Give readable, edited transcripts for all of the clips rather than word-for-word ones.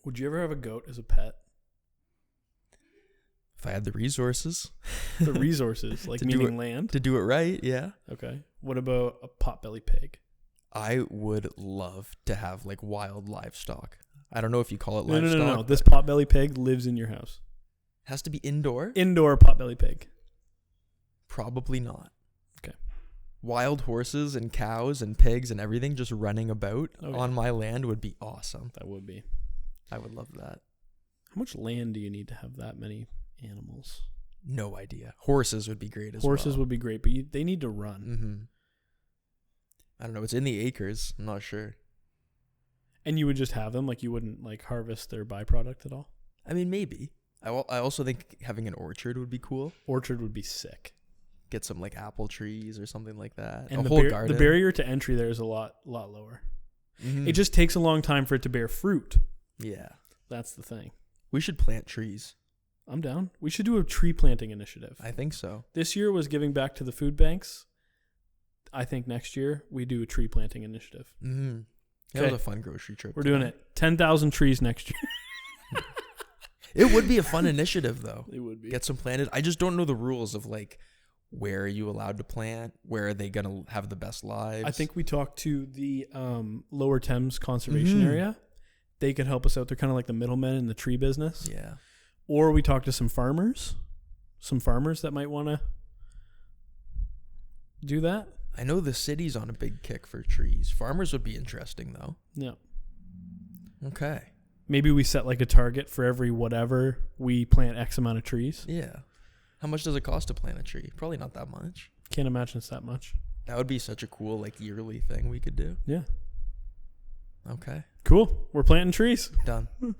Would you ever have a goat as a pet? If I had the resources. The resources, like meaning land? To do it right, yeah. Okay. What about a potbelly pig? I would love to have like wild livestock. I don't know if you call it livestock. No. This potbelly pig lives in your house. Has to be indoor? Indoor potbelly pig. Probably not. Okay. Wild horses and cows and pigs and everything just running about on my land would be awesome. That would be. I would love that. How much land do you need to have that many animals? No idea. Horses would be great as well. Horses would be great, but they need to run. Mm-hmm. I don't know. It's in the acres. I'm not sure. And you would just have them? Like you wouldn't like harvest their byproduct at all? I mean, maybe. I also think having an orchard would be cool. Orchard would be sick. Get some like apple trees or something like that. And a whole garden. The barrier to entry there is a lot lower. Mm-hmm. It just takes a long time for it to bear fruit. Yeah. That's the thing. We should plant trees. I'm down. We should do a tree planting initiative. I think so. This year was giving back to the food banks. I think next year we do a tree planting initiative. Mm-hmm. That was a fun grocery trip. We're doing it. 10,000 trees next year. It would be a fun initiative, though. It would be. Get some planted. I just don't know the rules of like where are you allowed to plant? Where are they going to have the best lives? I think we talked to the Lower Thames Conservation Area. They could help us out. They're kind of like the middlemen in the tree business. Yeah. Or we talked to some farmers that might want to do that. I know the city's on a big kick for trees. Farmers would be interesting, though. Yeah. Okay. Maybe we set like a target for every whatever we plant X amount of trees. Yeah. How much does it cost to plant a tree? Probably not that much. Can't imagine it's that much. That would be such a cool like yearly thing we could do. Yeah. Okay. Cool. We're planting trees. Done. All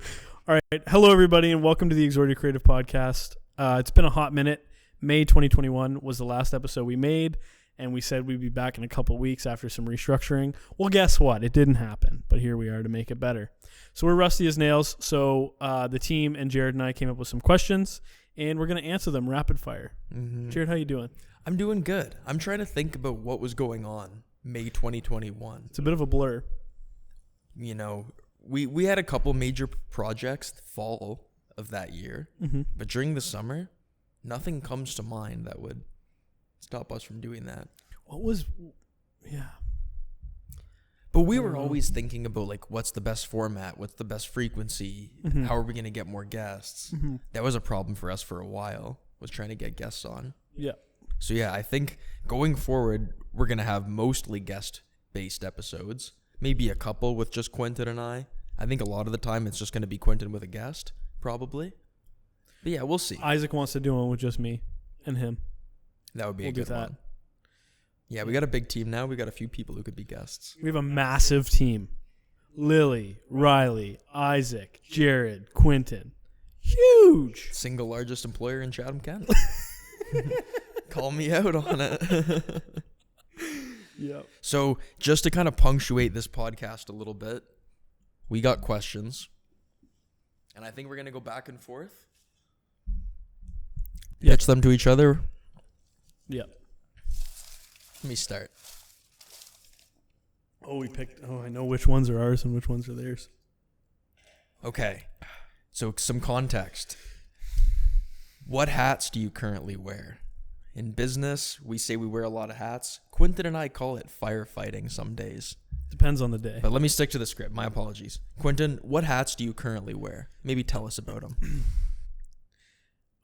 right. Hello, everybody, and welcome to the Exordia Creative Podcast. It's been a hot minute. May 2021 was the last episode we made, and we said we'd be back in a couple weeks after some restructuring. Well, guess what? It didn't happen, but here we are to make it better. So we're rusty as nails. So the team and Jared and I came up with some questions, and we're going to answer them rapid fire. Mm-hmm. Jared, how you doing? I'm doing good. I'm trying to think about what was going on May 2021. It's a bit of a blur. You know, we had a couple major projects fall of that year, but during the summer, nothing comes to mind that would stop us from doing that. Yeah. But we were always thinking about like, what's the best format? What's the best frequency? How are we going to get more guests? That was a problem for us for a while, was trying to get guests on. Yeah. So yeah, I think going forward, we're going to have mostly guest-based episodes. Maybe a couple with just Quentin and I. I think a lot of the time it's just going to be Quentin with a guest, probably. But yeah, we'll see. Isaac wants to do one with just me and him. That would be a good one. Yeah, we got a big team now. We got a few people who could be guests. We have a massive team. Lily, Riley, Isaac, Jared, Quentin. Huge. Single largest employer in Chatham, Canada. Call me out on it. Yep. So just to kind of punctuate this podcast a little bit, we got questions. And I think we're going to go back and forth. Yep. Pitch them to each other. Yep. Let me start. I know which ones are ours and which ones are theirs. Okay. So some context. What hats do you currently wear? In business, we say we wear a lot of hats. Quentin and I call it firefighting some days. Depends on the day. But let me stick to the script. My apologies. Quentin, what hats do you currently wear? Maybe tell us about them.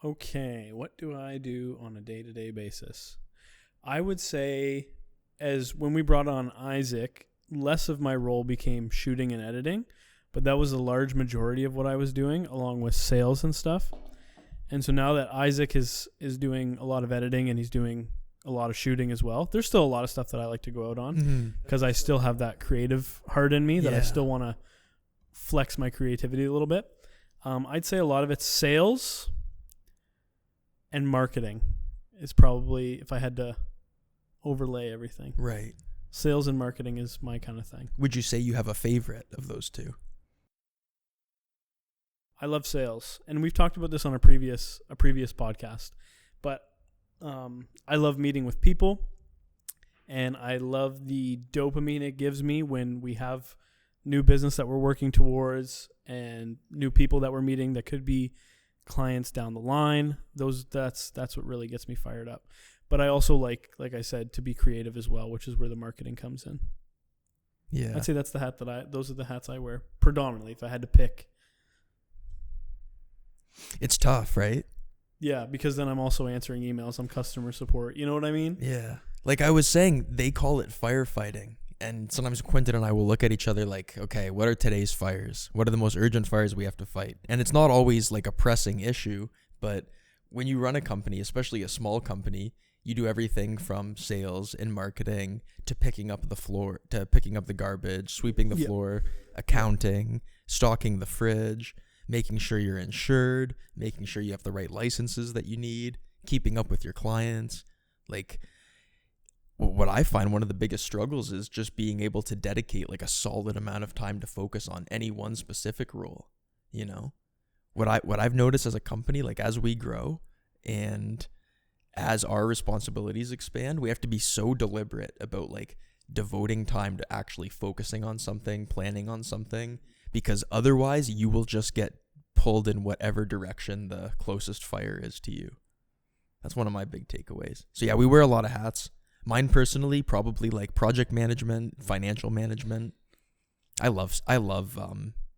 Okay. What do I do on a day-to-day basis? I would say, as when we brought on Isaac, less of my role became shooting and editing, but that was a large majority of what I was doing, along with sales and stuff. And so now that Isaac is doing a lot of editing and he's doing a lot of shooting as well, there's still a lot of stuff that I like to go out on because I still have that creative heart in me that I still want to flex my creativity a little bit. I'd say a lot of it's sales and marketing is probably, if I had to overlay everything. Right. Sales and marketing is my kind of thing. Would you say you have a favorite of those two? I love sales, and we've talked about this on a previous podcast, but I love meeting with people, and I love the dopamine it gives me when we have new business that we're working towards and new people that we're meeting that could be clients down the line. That's what really gets me fired up. But I also like I said, to be creative as well, which is where the marketing comes in. Yeah. I'd say that's the hat those are the hats I wear predominantly if I had to pick. It's tough, right? Yeah, because then I'm also answering emails. I'm customer support. You know what I mean? Yeah. Like I was saying, they call it firefighting. And sometimes Quentin and I will look at each other like, okay, what are today's fires? What are the most urgent fires we have to fight? And it's not always like a pressing issue, but when you run a company, especially a small company, you do everything from sales and marketing to picking up the floor, to picking up the garbage, sweeping the floor, accounting, stocking the fridge, making sure you're insured, making sure you have the right licenses that you need, keeping up with your clients. Like, what I find one of the biggest struggles is just being able to dedicate like a solid amount of time to focus on any one specific role. You know, what I've noticed as a company, like as we grow and as our responsibilities expand, we have to be so deliberate about like devoting time to actually focusing on something, planning on something, because otherwise you will just get pulled in whatever direction the closest fire is to you. That's one of my big takeaways. So yeah, we wear a lot of hats. Mine personally, probably like project management, financial management. I love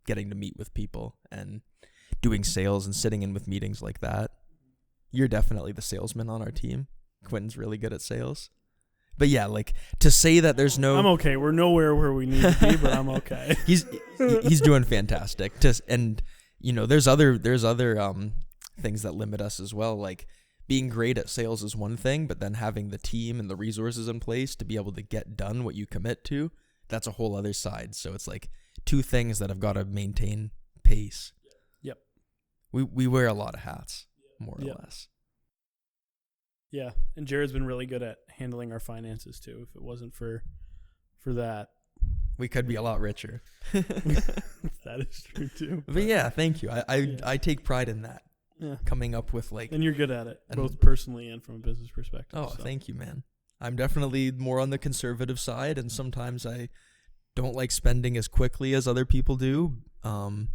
getting to meet with people and doing sales and sitting in with meetings like that. You're definitely the salesman on our team. Quentin's really good at sales. But yeah, like to say that there's no... I'm okay. We're nowhere where we need to be, but I'm okay. He's doing fantastic. And you know, there's other things that limit us as well. Like being great at sales is one thing, but then having the team and the resources in place to be able to get done what you commit to, that's a whole other side. So it's like two things that have got to maintain pace. Yep. We wear a lot of hats, more or less. Yeah, and Jared's been really good at handling our finances too. If it wasn't for that, we could be a lot richer. That is true too. But yeah, thank you. I take pride in that. Yeah. Coming up with like... And you're good at it, both personally and from a business perspective. Oh, so. Thank you, man. I'm definitely more on the conservative side, and sometimes I don't like spending as quickly as other people do. But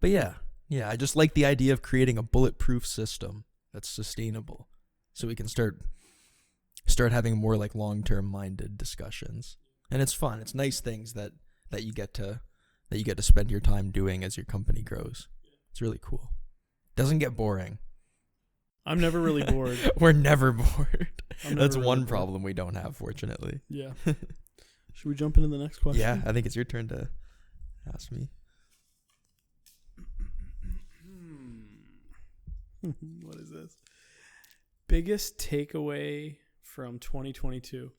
yeah, I just like the idea of creating a bulletproof system that's sustainable, so we can start having more like long-term minded discussions. And it's fun. It's nice things that you get to spend your time doing as your company grows. It's really cool. Doesn't get boring. I'm never really bored. We're never bored. That's really one bored. problem we don't have, fortunately. Yeah. Should we jump into the next question? Yeah, I think it's your turn to ask me. What is this? Biggest takeaway from 2022.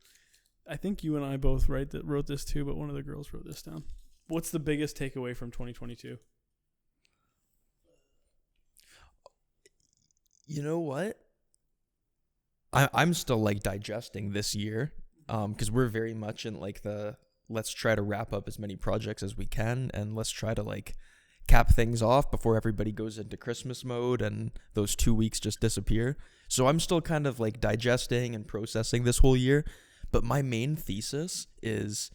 I think you and I both wrote this too, but one of the girls wrote this down. What's the biggest takeaway from 2022? You know what? I'm still like digesting this year, because we're very much in like the let's try to wrap up as many projects as we can, and let's try to like cap things off before everybody goes into Christmas mode and those 2 weeks just disappear. So I'm still kind of like digesting and processing this whole year. But my main thesis is,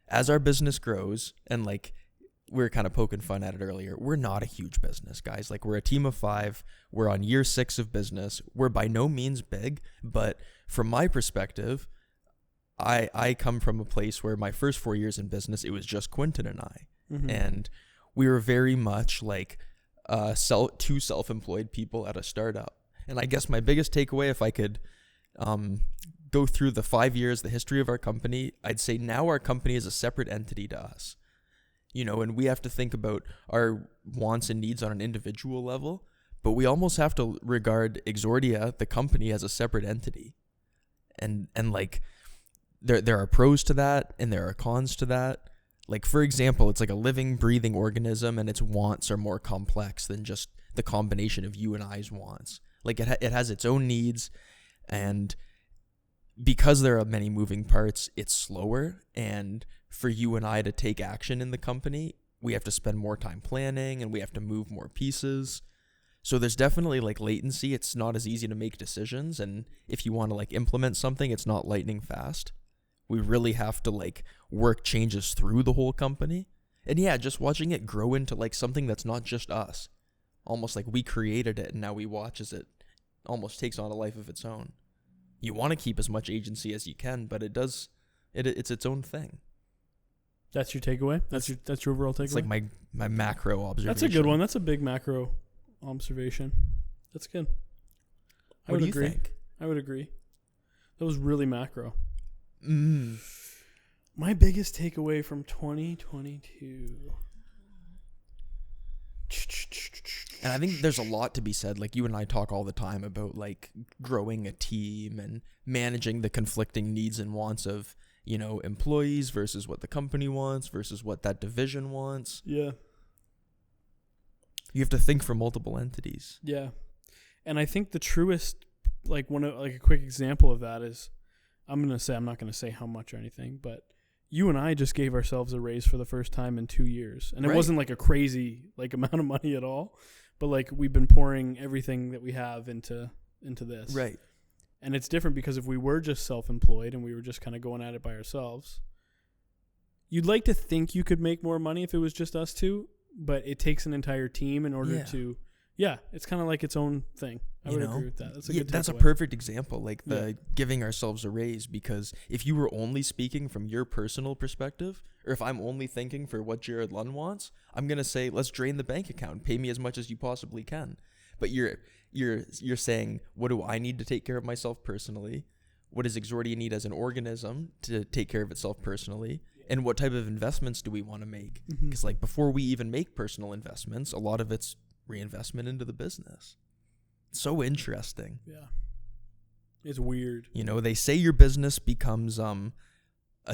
as our business grows, and like we were kind of poking fun at it earlier, we're not a huge business, guys. Like we're a team of 5. We're on year 6 of business. We're by no means big, but from my perspective, I come from a place where my first 4 years in business, it was just Quentin and I. Mm-hmm. And we were very much like two self-employed people at a startup. And I guess my biggest takeaway, if I could go through the 5 years, the history of our company, I'd say now our company is a separate entity to us. You know, and we have to think about our wants and needs on an individual level, but we almost have to regard Exordia, the company, as a separate entity. And like there are pros to that and there are cons to that. Like, for example, it's like a living, breathing organism, and its wants are more complex than just the combination of you and I's wants. Like it has its own needs, and because there are many moving parts, it's slower. And for you and I to take action in the company, we have to spend more time planning and we have to move more pieces. So there's definitely like latency. It's not as easy to make decisions. And if you want to like implement something, it's not lightning fast. We really have to like work changes through the whole company. And yeah, just watching it grow into like something that's not just us. Almost like we created it and now we watch as it almost takes on a life of its own. You want to keep as much agency as you can, but it's its own thing. That's your takeaway? That's your overall takeaway? It's like my macro observation. That's a good one. That's a big macro observation. That's good. What do you think? I would agree. That was really macro. Mm. My biggest takeaway from 2022. And I think there's a lot to be said. Like you and I talk all the time about like growing a team and managing the conflicting needs and wants of, you know, employees versus what the company wants versus what that division wants. Yeah. You have to think for multiple entities. Yeah. And I think the truest, like a quick example of that is, I'm not going to say how much or anything, but you and I just gave ourselves a raise for the first time in 2 years. And it wasn't like a crazy like amount of money at all, but like we've been pouring everything that we have into this. Right. And it's different because if we were just self-employed and we were just kind of going at it by ourselves, you'd like to think you could make more money if it was just us two, but it takes an entire team in order to, it's kind of like its own thing. I would agree with that. That's a good That's a takeaway. perfect example, like the giving ourselves a raise, because if you were only speaking from your personal perspective, or if I'm only thinking for what Jared Lund wants, I'm going to say, let's drain the bank account, pay me as much as you possibly can. But you're saying, what do I need to take care of myself personally? What does Exordia need as an organism to take care of itself personally? And what type of investments do we want to make? Because like before we even make personal investments, a lot of it's reinvestment into the business. So interesting. Yeah. It's weird. You know, they say your business becomes a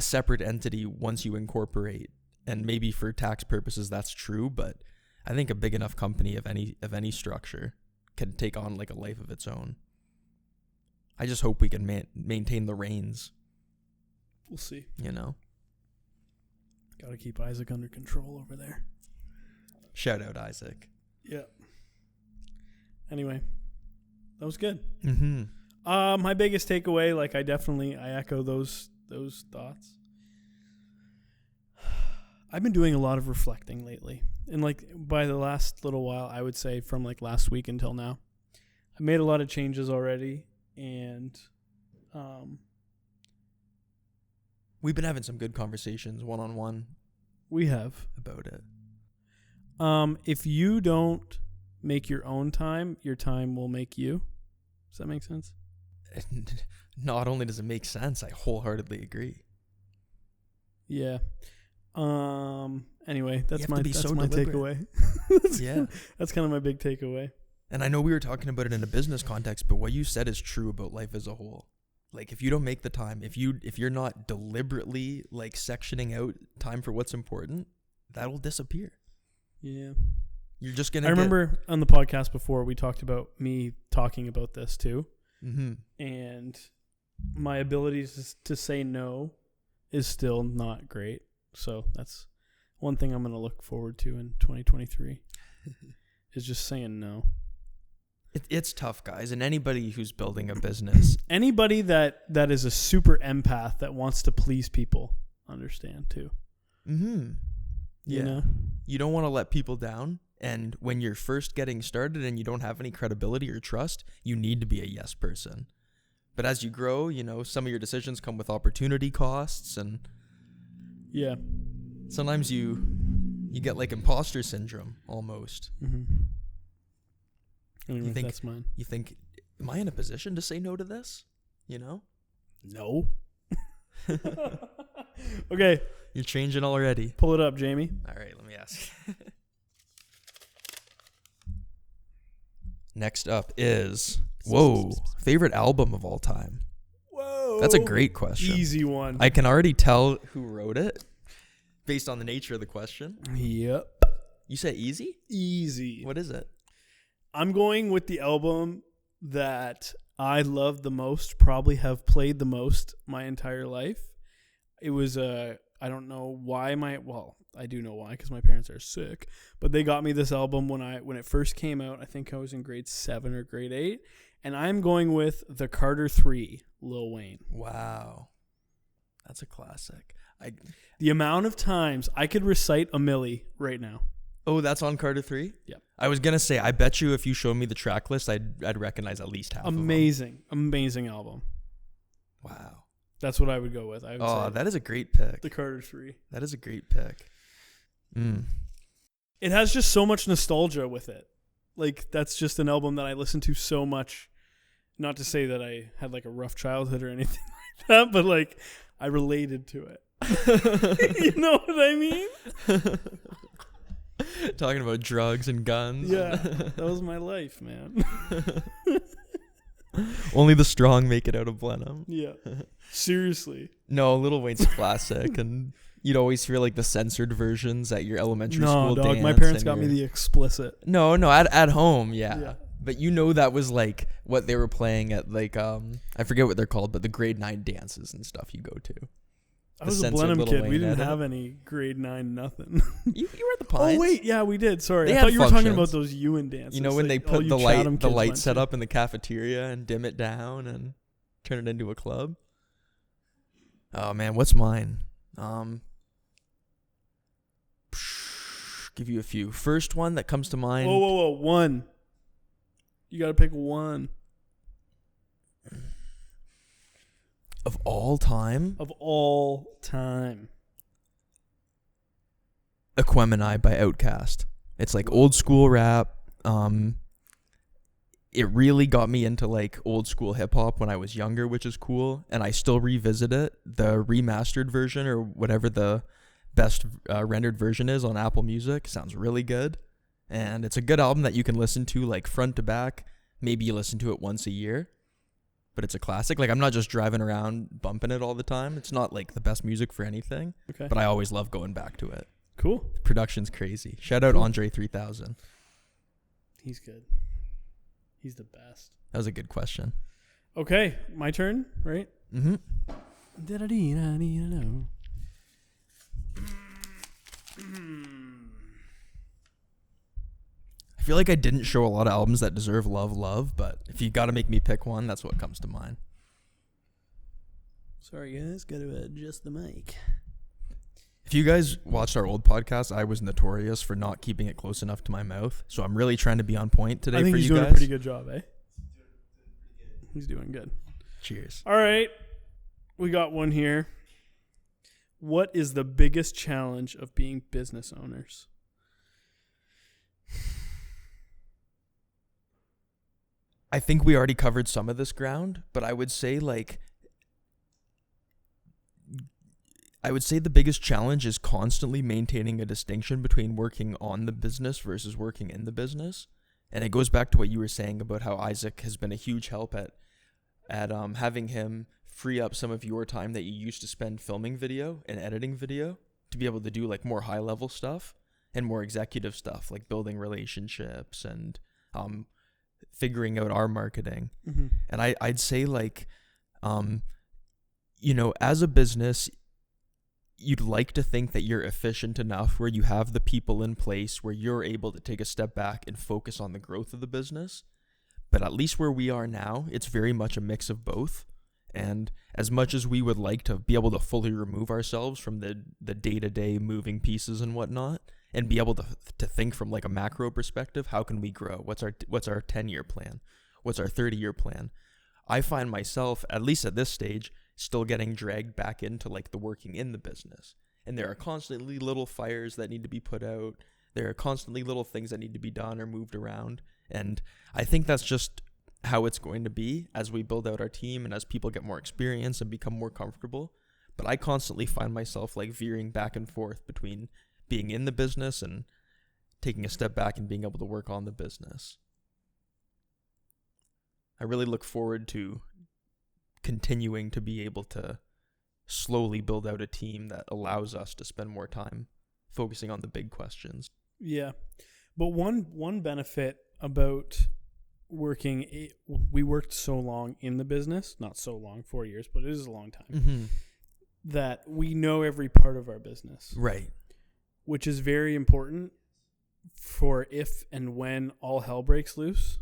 separate entity once you incorporate. And maybe for tax purposes that's true, but I think a big enough company of any structure can take on like a life of its own. I just hope we can maintain the reins. We'll see. You know? Got to keep Isaac under control over there. Shout out Isaac. Yeah. Anyway, that was good. Mm-hmm. My biggest takeaway, like I echo those thoughts. I've been doing a lot of reflecting lately. And like by the last little while, I would say from like last week until now, I made a lot of changes already. And we've been having some good conversations one-on-one. We have. About it. If you don't make your own time, your time will make you. Does that make sense? Not only does it make sense, I wholeheartedly agree. Yeah. Anyway, that's my deliberate. takeaway. That's kind of my big takeaway. And I know we were talking about it in a business context, but what you said is true about life as a whole. Like if you don't make the time, if you're not deliberately like sectioning out time for what's important, that'll disappear. Yeah. You're just going to I remember on the podcast before we talked about me talking about this too. Mm-hmm. And my ability to say no is still not great. So that's one thing I'm going to look forward to in 2023 is just saying no. It's tough, guys. And anybody who's building a business. Anybody that is a super empath that wants to please people, understand too. Mm-hmm. You know? You don't want to let people down. And when you're first getting started and you don't have any credibility or trust, you need to be a yes person. But as you grow, you know, some of your decisions come with opportunity costs, and sometimes you get like imposter syndrome almost. Mm-hmm. Anyway, that's mine. You think, am I in a position to say no to this? You know? No. Okay. You're changing already. Pull it up, Jamie. All right, let me ask. Next up is, favorite album of all time. Whoa. That's a great question. Easy one. I can already tell who wrote it based on the nature of the question. Yep. You said easy? Easy. What is it? I'm going with the album that I love the most, probably have played the most my entire life. It was I don't know why I do know why, because my parents are sick, but they got me this album when it first came out. I think I was in grade 7 or grade 8, and I'm going with the Carter 3, Lil Wayne. Wow. That's a classic. The amount of times I could recite a milli right now. Oh, that's on Carter 3? Yep. I was going to say, I bet you if you showed me the track list, I'd recognize at least half of them. Amazing album. Wow. That's what I would go with. I would say that is a great pick. the Carter 3. That is a great pick. It has just so much nostalgia with it. Like, that's just an album that I listened to so much. Not to say that I had like a rough childhood or anything like that, but like I related to it. You know what I mean? Talking about drugs and guns. Yeah, that was my life, man. Only the strong make it out of Blenheim. Yeah, seriously. No, Lil Wayne's classic, and you'd always hear like the censored versions at your elementary school dog. dance. My parents got me the explicit. No, at home, yeah. But you know that was like what they were playing at like I forget what they're called, but the grade 9 dances and stuff you go to. I was a Blenheim kid. We didn't have any grade 9 nothing. You were at the Pines. Oh wait, yeah, we did. Sorry, I thought you were talking about those Ewan dances. You know when like, they put the light set to. up in the cafeteria and dim it down and turn it into a club. Oh man, what's mine? Give you a few. First one that comes to mind. Whoa, one. You gotta pick one. Of all time? Of all time. Aquemini by Outkast. It's like old school rap. It really got me into like old school hip hop when I was younger, which is cool. And I still revisit it. The remastered version or whatever the best rendered version is on Apple Music sounds really good. And it's a good album that you can listen to like front to back. Maybe you listen to it once a year. But it's a classic. Like, I'm not just driving around bumping it all the time. It's not like the best music for anything. Okay. But I always love going back to it. Cool. The production's crazy. Shout out Andre 3000. He's good. He's the best. That was a good question. Okay, my turn, right? Mm-hmm. I feel like I didn't show a lot of albums that deserve love, but if you got to make me pick one, that's what comes to mind. Sorry, guys. Got to adjust the mic. If you guys watched our old podcast, I was notorious for not keeping it close enough to my mouth. So I'm really trying to be on point today for you guys. I think he's doing a pretty good job, eh? He's doing good. Cheers. All right. We got one here. What is the biggest challenge of being business owners? I think we already covered some of this ground, but I would say the biggest challenge is constantly maintaining a distinction between working on the business versus working in the business. And it goes back to what you were saying about how Isaac has been a huge help at having him free up some of your time that you used to spend filming video and editing video to be able to do like more high level stuff and more executive stuff like building relationships and figuring out our marketing. Mm-hmm. And I'd say as a business, you'd like to think that you're efficient enough where you have the people in place where you're able to take a step back and focus on the growth of the business. But at least where we are now, it's very much a mix of both. And as much as we would like to be able to fully remove ourselves from the day-to-day moving pieces and whatnot, and be able to think from like a macro perspective, how can we grow? What's our 10-year plan? What's our 30-year plan? I find myself, at least at this stage, still getting dragged back into like the working in the business. And there are constantly little fires that need to be put out. There are constantly little things that need to be done or moved around. And I think that's just how it's going to be as we build out our team and as people get more experience and become more comfortable. But I constantly find myself like veering back and forth between being in the business and taking a step back and being able to work on the business. I really look forward to continuing to be able to slowly build out a team that allows us to spend more time focusing on the big questions. Yeah. But one benefit about we worked so long in the business, not so long, 4 years, but it is a long time, that we know every part of our business. Right. Which is very important for if and when all hell breaks loose.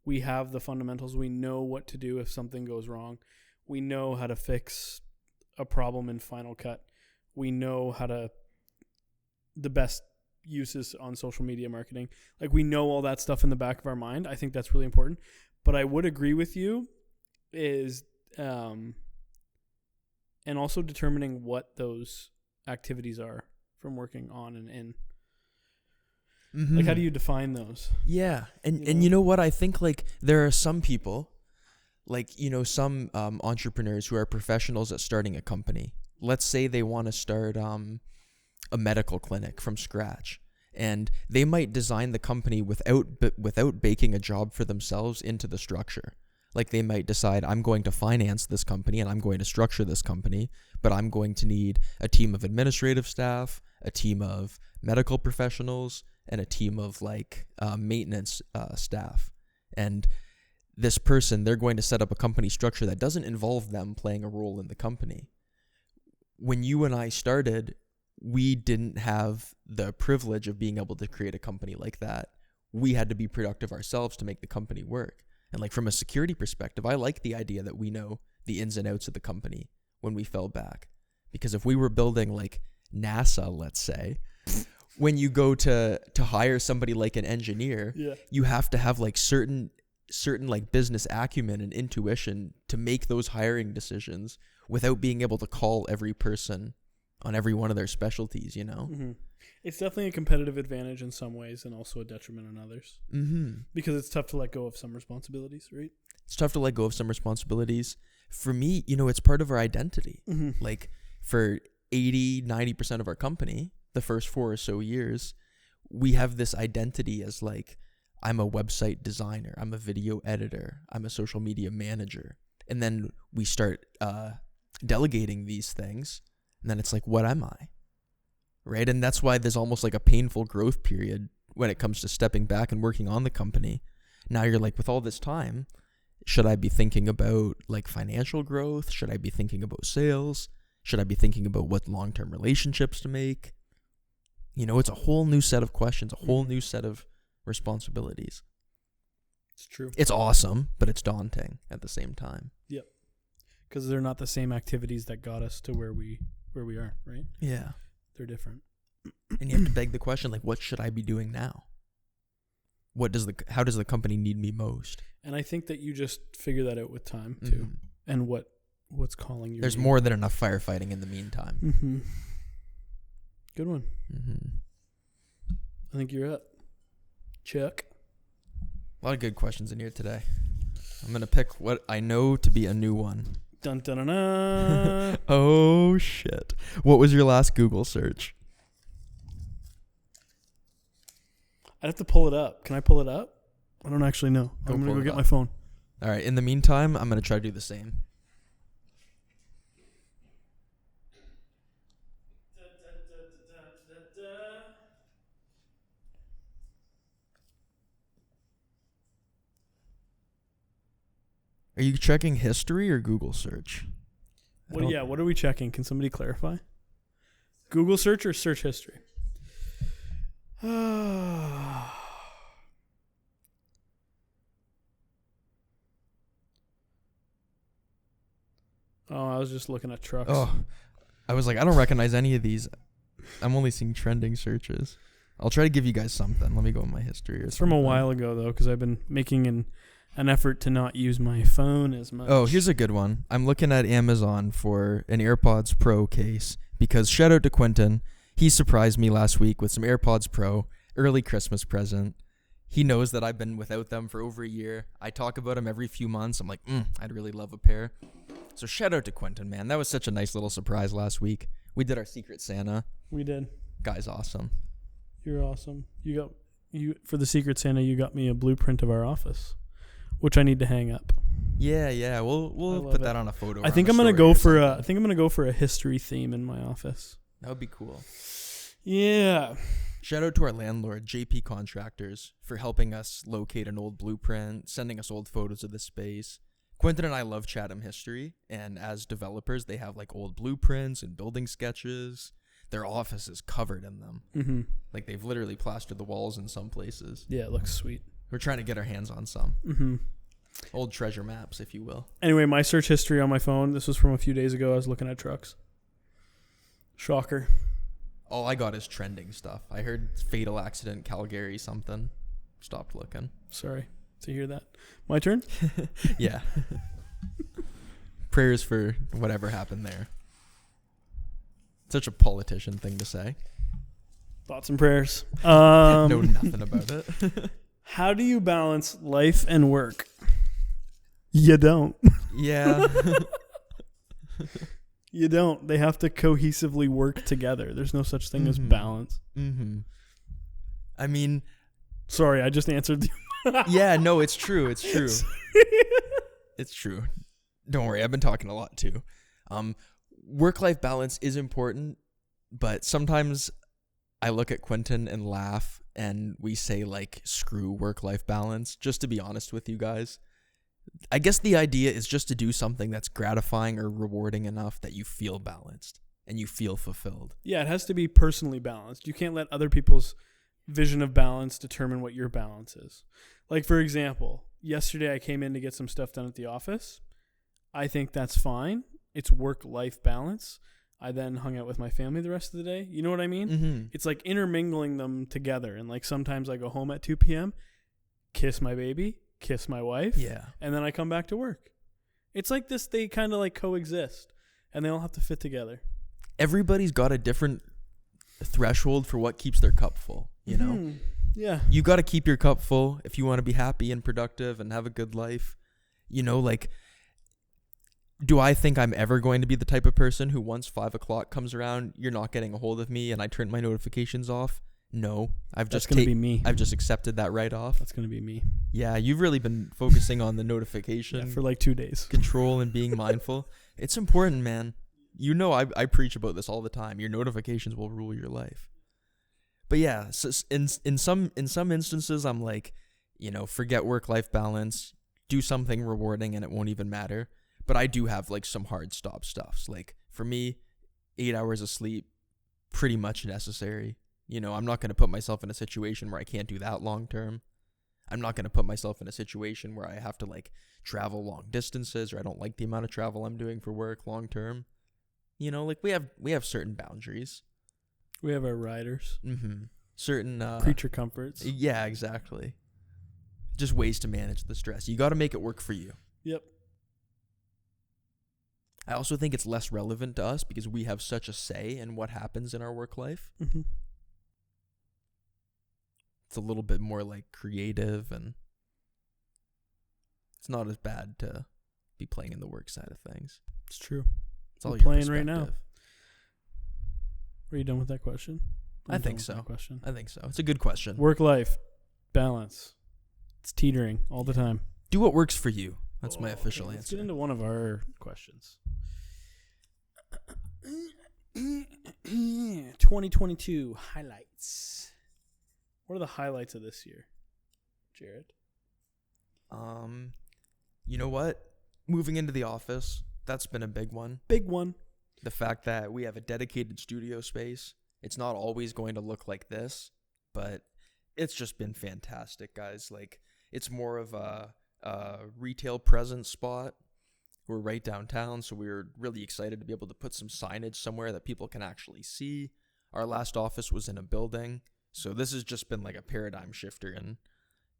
We have the fundamentals. We know what to do if something goes wrong. We know how to fix a problem in Final Cut. We know how to the best uses on social media marketing. Like we know all that stuff in the back of our mind. I think that's really important. But I would agree with you is and also determining what those activities are from working on and in. Mm-hmm. Like how do you define those? Yeah. And you know what? I think like there are some people, like, you know, some entrepreneurs who are professionals at starting a company. Let's say they want to start a medical clinic from scratch, and they might design the company without baking a job for themselves into the structure. Like they might decide, I'm going to finance this company and I'm going to structure this company, but I'm going to need a team of administrative staff, a team of medical professionals, and a team of like maintenance staff. And this person, they're going to set up a company structure that doesn't involve them playing a role in the company. When you and I started, we didn't have the privilege of being able to create a company like that. We had to be productive ourselves to make the company work. And like from a security perspective, I like the idea that we know the ins and outs of the company when we fell back. Because if we were building like NASA, let's say, when you go to hire somebody like an engineer, you have to have like certain like business acumen and intuition to make those hiring decisions without being able to call every person on every one of their specialties, you know? Mm-hmm. It's definitely a competitive advantage in some ways and also a detriment in others. Mm-hmm. Because it's tough to let go of some responsibilities, right? It's tough to let go of some responsibilities. For me, you know, it's part of our identity. Mm-hmm. Like for 80-90% of our company, the first 4 or so years, we have this identity as like, I'm a website designer, I'm a video editor, I'm a social media manager. And then we start delegating these things. And then it's like, what am I? Right? And that's why there's almost like a painful growth period when it comes to stepping back and working on the company. Now you're like, with all this time, should I be thinking about like financial growth? Should I be thinking about sales? Should I be thinking about what long-term relationships to make? You know, it's a whole new set of questions, a whole new set of responsibilities. It's true. It's awesome, but it's daunting at the same time. Yep. Because they're not the same activities that got us to where we are, right? Yeah. They're different. And you have to beg the question, like, what should I be doing now? How does the company need me most? And I think that you just figure that out with time too. Mm-hmm. And what's calling you. There's more than enough firefighting in the meantime. Mm-hmm. Good one. Mm-hmm. I think you're up. Chuck. A lot of good questions in here today. I'm going to pick what I know to be a new one. Dun dun dun dun. Oh, shit. What was your last Google search? I'd have to pull it up. Can I pull it up? I don't actually know. I'm going to go get my phone. All right. In the meantime, I'm going to try to do the same. Are you checking history or Google search? What are we checking? Can somebody clarify? Google search or search history? Oh, I was just looking at trucks. Oh, I was like, I don't recognize any of these. I'm only seeing trending searches. I'll try to give you guys something. Let me go in my history or It's something. from a while ago, though, because I've been making an effort to not use my phone as much. Oh, here's a good one. I'm looking at Amazon for an AirPods Pro case because shout out to Quentin. He surprised me last week with some AirPods Pro, early Christmas present. He knows that I've been without them for over a year. I talk about them every few months. I'm like, I'd really love a pair. So shout out to Quentin, man. That was such a nice little surprise last week. We did our Secret Santa. We did. Guy's awesome. You're awesome. You for the Secret Santa, you got me a blueprint of our office, which I need to hang up. Yeah. We'll put that on a photo. I think I'm gonna go for a history theme in my office. That would be cool. Yeah. Shout out to our landlord, JP Contractors, for helping us locate an old blueprint, sending us old photos of the space. Quentin and I love Chatham history, and as developers, they have like old blueprints and building sketches. Their office is covered in them. Mm-hmm. Like they've literally plastered the walls in some places. Yeah, it looks sweet. We're trying to get our hands on some. Mm-hmm. Old treasure maps, if you will. Anyway, my search history on my phone, this was from a few days ago. I was looking at trucks. Shocker. All I got is trending stuff. I heard fatal accident, Calgary, something. Stopped looking. Sorry to hear that. My turn? Yeah. Prayers for whatever happened there. Such a politician thing to say. Thoughts and prayers. Know nothing about it. How do you balance life and work? You don't. Yeah. You don't. They have to cohesively work together. There's no such thing as balance. Mm-hmm. I mean... Sorry, I just answered you. Yeah, no, it's true. It's true. It's true. Don't worry, I've been talking a lot too. Work-life balance is important, but sometimes I look at Quentin and laugh, and we say, like, screw work-life balance, just to be honest with you guys. I guess the idea is just to do something that's gratifying or rewarding enough that you feel balanced and you feel fulfilled. Yeah, it has to be personally balanced. You can't let other people's vision of balance determine what your balance is. Like, for example, yesterday I came in to get some stuff done at the office. I think that's fine. It's work-life balance. I then hung out with my family the rest of the day. You know what I mean? Mm-hmm. It's like intermingling them together. And like sometimes I go home at 2 p.m., kiss my baby, kiss my wife, Yeah. and then I come back to work. It's like this, they kind of like coexist, and they all have to fit together. Everybody's got a different threshold for what keeps their cup full, you know? Yeah. You got to keep your cup full if you want to be happy and productive and have a good life. You know, like, do I think I'm ever going to be the type of person who once 5 o'clock comes around, you're not getting a hold of me and I turn my notifications off? No. That's going to be me. I've just accepted that right off. That's going to be me. Yeah, you've really been focusing on the notification For like 2 days. control and being mindful. It's important, man. You know, I preach about this all the time. Your notifications will rule your life. But yeah, so in some instances, I'm like, you know, forget work-life balance, do something rewarding, and it won't even matter. But I do have like some hard stop stuffs. Like for me, 8 hours of sleep, pretty much necessary. You know, I'm not going to put myself in a situation where I can't do that long term. I'm not going to put myself in a situation where I have to like travel long distances, or I don't like the amount of travel I'm doing for work long term. You know, like we have certain boundaries. We have our riders. Mm-hmm. Certain creature comforts. Yeah, exactly. Just ways to manage the stress. You got to make it work for you. Yep. I also think it's less relevant to us because we have such a say in what happens in our work life. Mm-hmm. It's a little bit more like creative, and it's not as bad to be playing in the work side of things. It's true. It's all We're your playing right now. perspective. Are you done with that question? I think so. I think so. It's a good question. Work-life balance. It's teetering all the time. Do what works for you. That's my official Let's answer. get into one of our questions. 2022 highlights. What are the highlights of this year, Jared? You know what? Moving into the office, that's been a big one. Big one. The fact that we have a dedicated studio space. It's not always going to look like this, but it's just been fantastic, guys. Like, it's more of a retail presence spot. We're right downtown, so we're really excited to be able to put some signage somewhere that people can actually see. Our last office was in a building, so this has just been like a paradigm shifter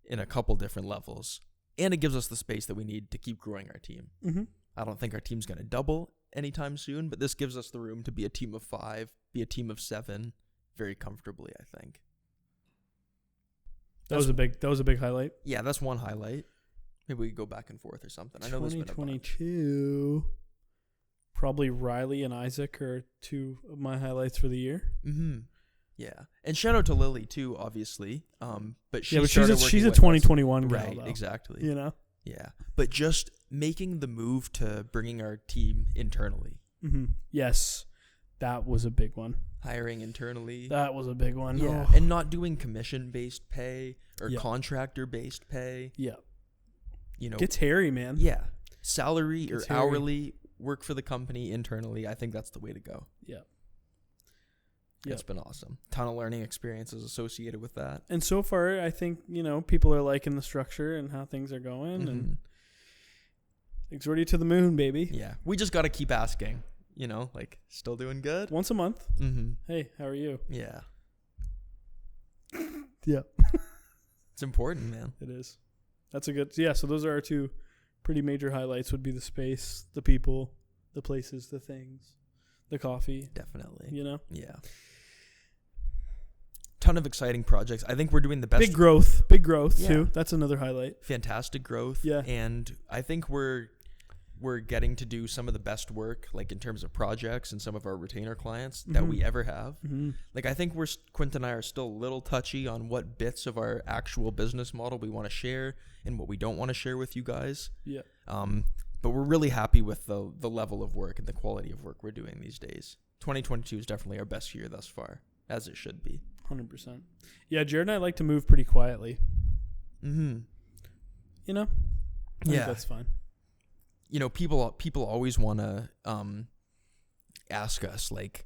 in a couple different levels. And it gives us the space that we need to keep growing our team. Mm-hmm. I don't think our team's going to double anytime soon, but this gives us the room to be a team of 5, be a team of 7 very comfortably, I think. That was a big highlight. Yeah, that's one highlight. Maybe we could go back and forth or something. I know there's been a bunch. 2022. Probably Riley and Isaac are 2 of my highlights for the year. Mm-hmm. Yeah, and shout out to Lily too, obviously. But she's a 2021 gal, right? Though, exactly. You know. Yeah, but just making the move to bringing our team internally. Mm-hmm. Yes, that was a big one. Hiring internally. That was a big one. Yeah, oh. And not doing commission-based pay or contractor-based pay. Yeah. You know, gets hairy, man. Yeah, salary gets or hairy. hourly, work for the company internally. I think that's the way to go. Yeah. It's been awesome. Ton of learning experiences associated with that. And so far, I think, people are liking the structure and how things are going. Mm-hmm. And Exordia to the moon, baby. Yeah. We just got to keep asking, you know, like, still doing good? Once a month. Mm-hmm. Hey, how are you? Yeah. Yeah. It's important, man. It is. That's a good... Yeah, so those are our two pretty major highlights would be the space, the people, the places, the things, the coffee. Definitely. You know? Yeah. Ton of exciting projects. I think we're doing the best. Big growth too. That's another highlight. Fantastic growth. Yeah. And I think we're getting to do some of the best work, like in terms of projects and some of our retainer clients that we ever have. Mm-hmm. Like, I think Quint and I are still a little touchy on what bits of our actual business model we want to share and what we don't want to share with you guys. Yeah. But we're really happy with the level of work and the quality of work we're doing these days. 2022 is definitely our best year thus far, as it should be. 100%. Yeah, Jared and I like to move pretty quietly. Mm-hmm. You know? I think that's fine. You know, people always want to ask us, like,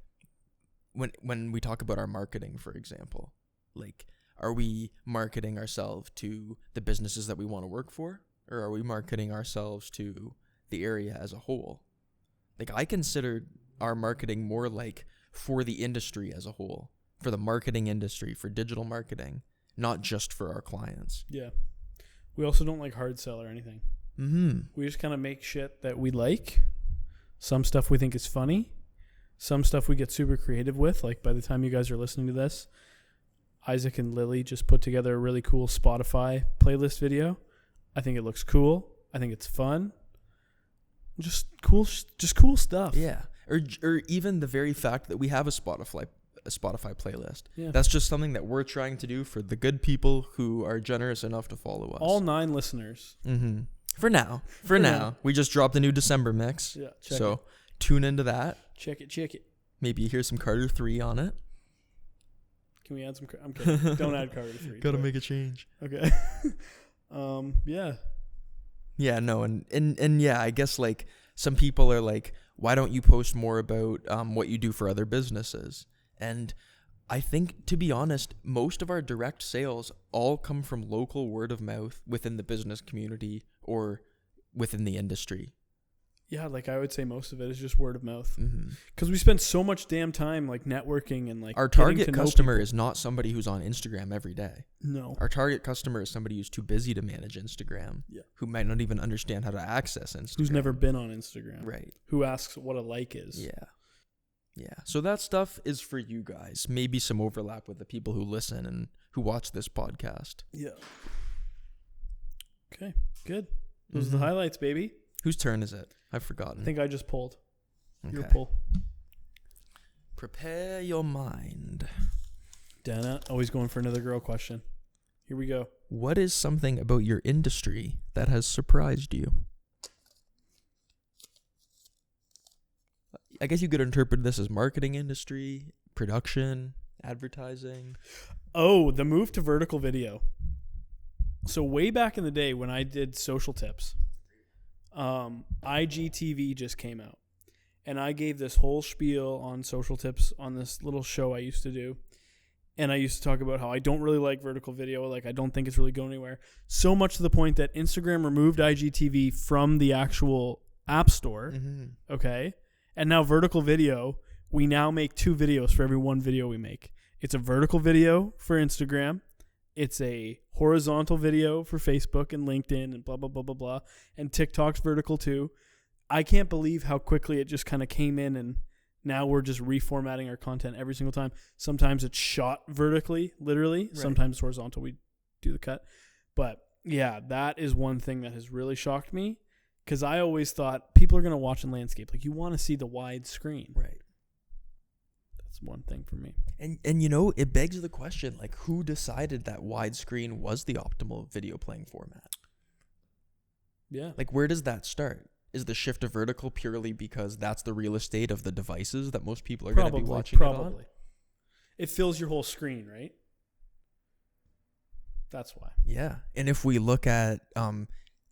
when we talk about our marketing, for example, like, are we marketing ourselves to the businesses that we want to work for, or are we marketing ourselves to the area as a whole? Like, I consider our marketing more like for the industry as a whole, for the marketing industry, for digital marketing, not just for our clients. Yeah. We also don't like hard sell or anything. Mm-hmm. We just kind of make shit that we like. Some stuff we think is funny. Some stuff we get super creative with. Like, by the time you guys are listening to this, Isaac and Lily just put together a really cool Spotify playlist video. I think it looks cool. I think it's fun. Just cool stuff. Yeah. Or even the very fact that we have a Spotify playlist. Yeah. That's just something that we're trying to do for the good people who are generous enough to follow us. All 9 listeners. Mm-hmm. For now. We just dropped a new December mix. Yeah. So tune into that. Check it. Maybe you hear some Carter 3 on it. Can we add some? I'm kidding. Don't add Carter 3. Gotta make a change. Okay. Yeah. Yeah, no, and yeah, I guess, like, some people are like, why don't you post more about what you do for other businesses? And I think, to be honest, most of our direct sales all come from local word of mouth within the business community or within the industry. Yeah, like, I would say most of it is just word of mouth. Mm-hmm. Because we spend so much damn time, like, networking and, like, our target customer is not somebody who's on Instagram every day. No. Our target customer is somebody who's too busy to manage Instagram. Yeah. Who might not even understand how to access Instagram. Who's never been on Instagram. Right. Who asks what a like is. Yeah. Yeah. So that stuff is for you guys. Maybe some overlap with the people who listen and who watch this podcast. Yeah. Okay. Good. Those are the highlights, baby. Whose turn is it? I've forgotten. I think I just pulled. Okay. Your pull. Prepare your mind. Dana, always going for another girl question. Here we go. What is something about your industry that has surprised you? I guess you could interpret this as marketing industry, production, advertising. Oh, the move to vertical video. So way back in the day when I did social tips, IGTV just came out. And I gave this whole spiel on social tips on this little show I used to do. And I used to talk about how I don't really like vertical video. Like, I don't think it's really going anywhere. So much to the point that Instagram removed IGTV from the actual app store. Mm-hmm. Okay. And now vertical video, we now make 2 videos for every 1 video we make. It's a vertical video for Instagram. It's a horizontal video for Facebook and LinkedIn and blah, blah, blah, blah, blah. And TikTok's vertical too. I can't believe how quickly it just kind of came in, and now we're just reformatting our content every single time. Sometimes it's shot vertically, literally. Right. Sometimes it's horizontal. We do the cut. But yeah, that is one thing that has really shocked me, because I always thought people are going to watch in landscape. Like, you want to see the wide screen. Right. That's one thing for me. And you know, it begs the question, like, who decided that widescreen was the optimal video playing format? Yeah. Like, where does that start? Is the shift to vertical purely because that's the real estate of the devices that most people are going to be watching it on? It fills your whole screen, right? That's why. Yeah. And if we look at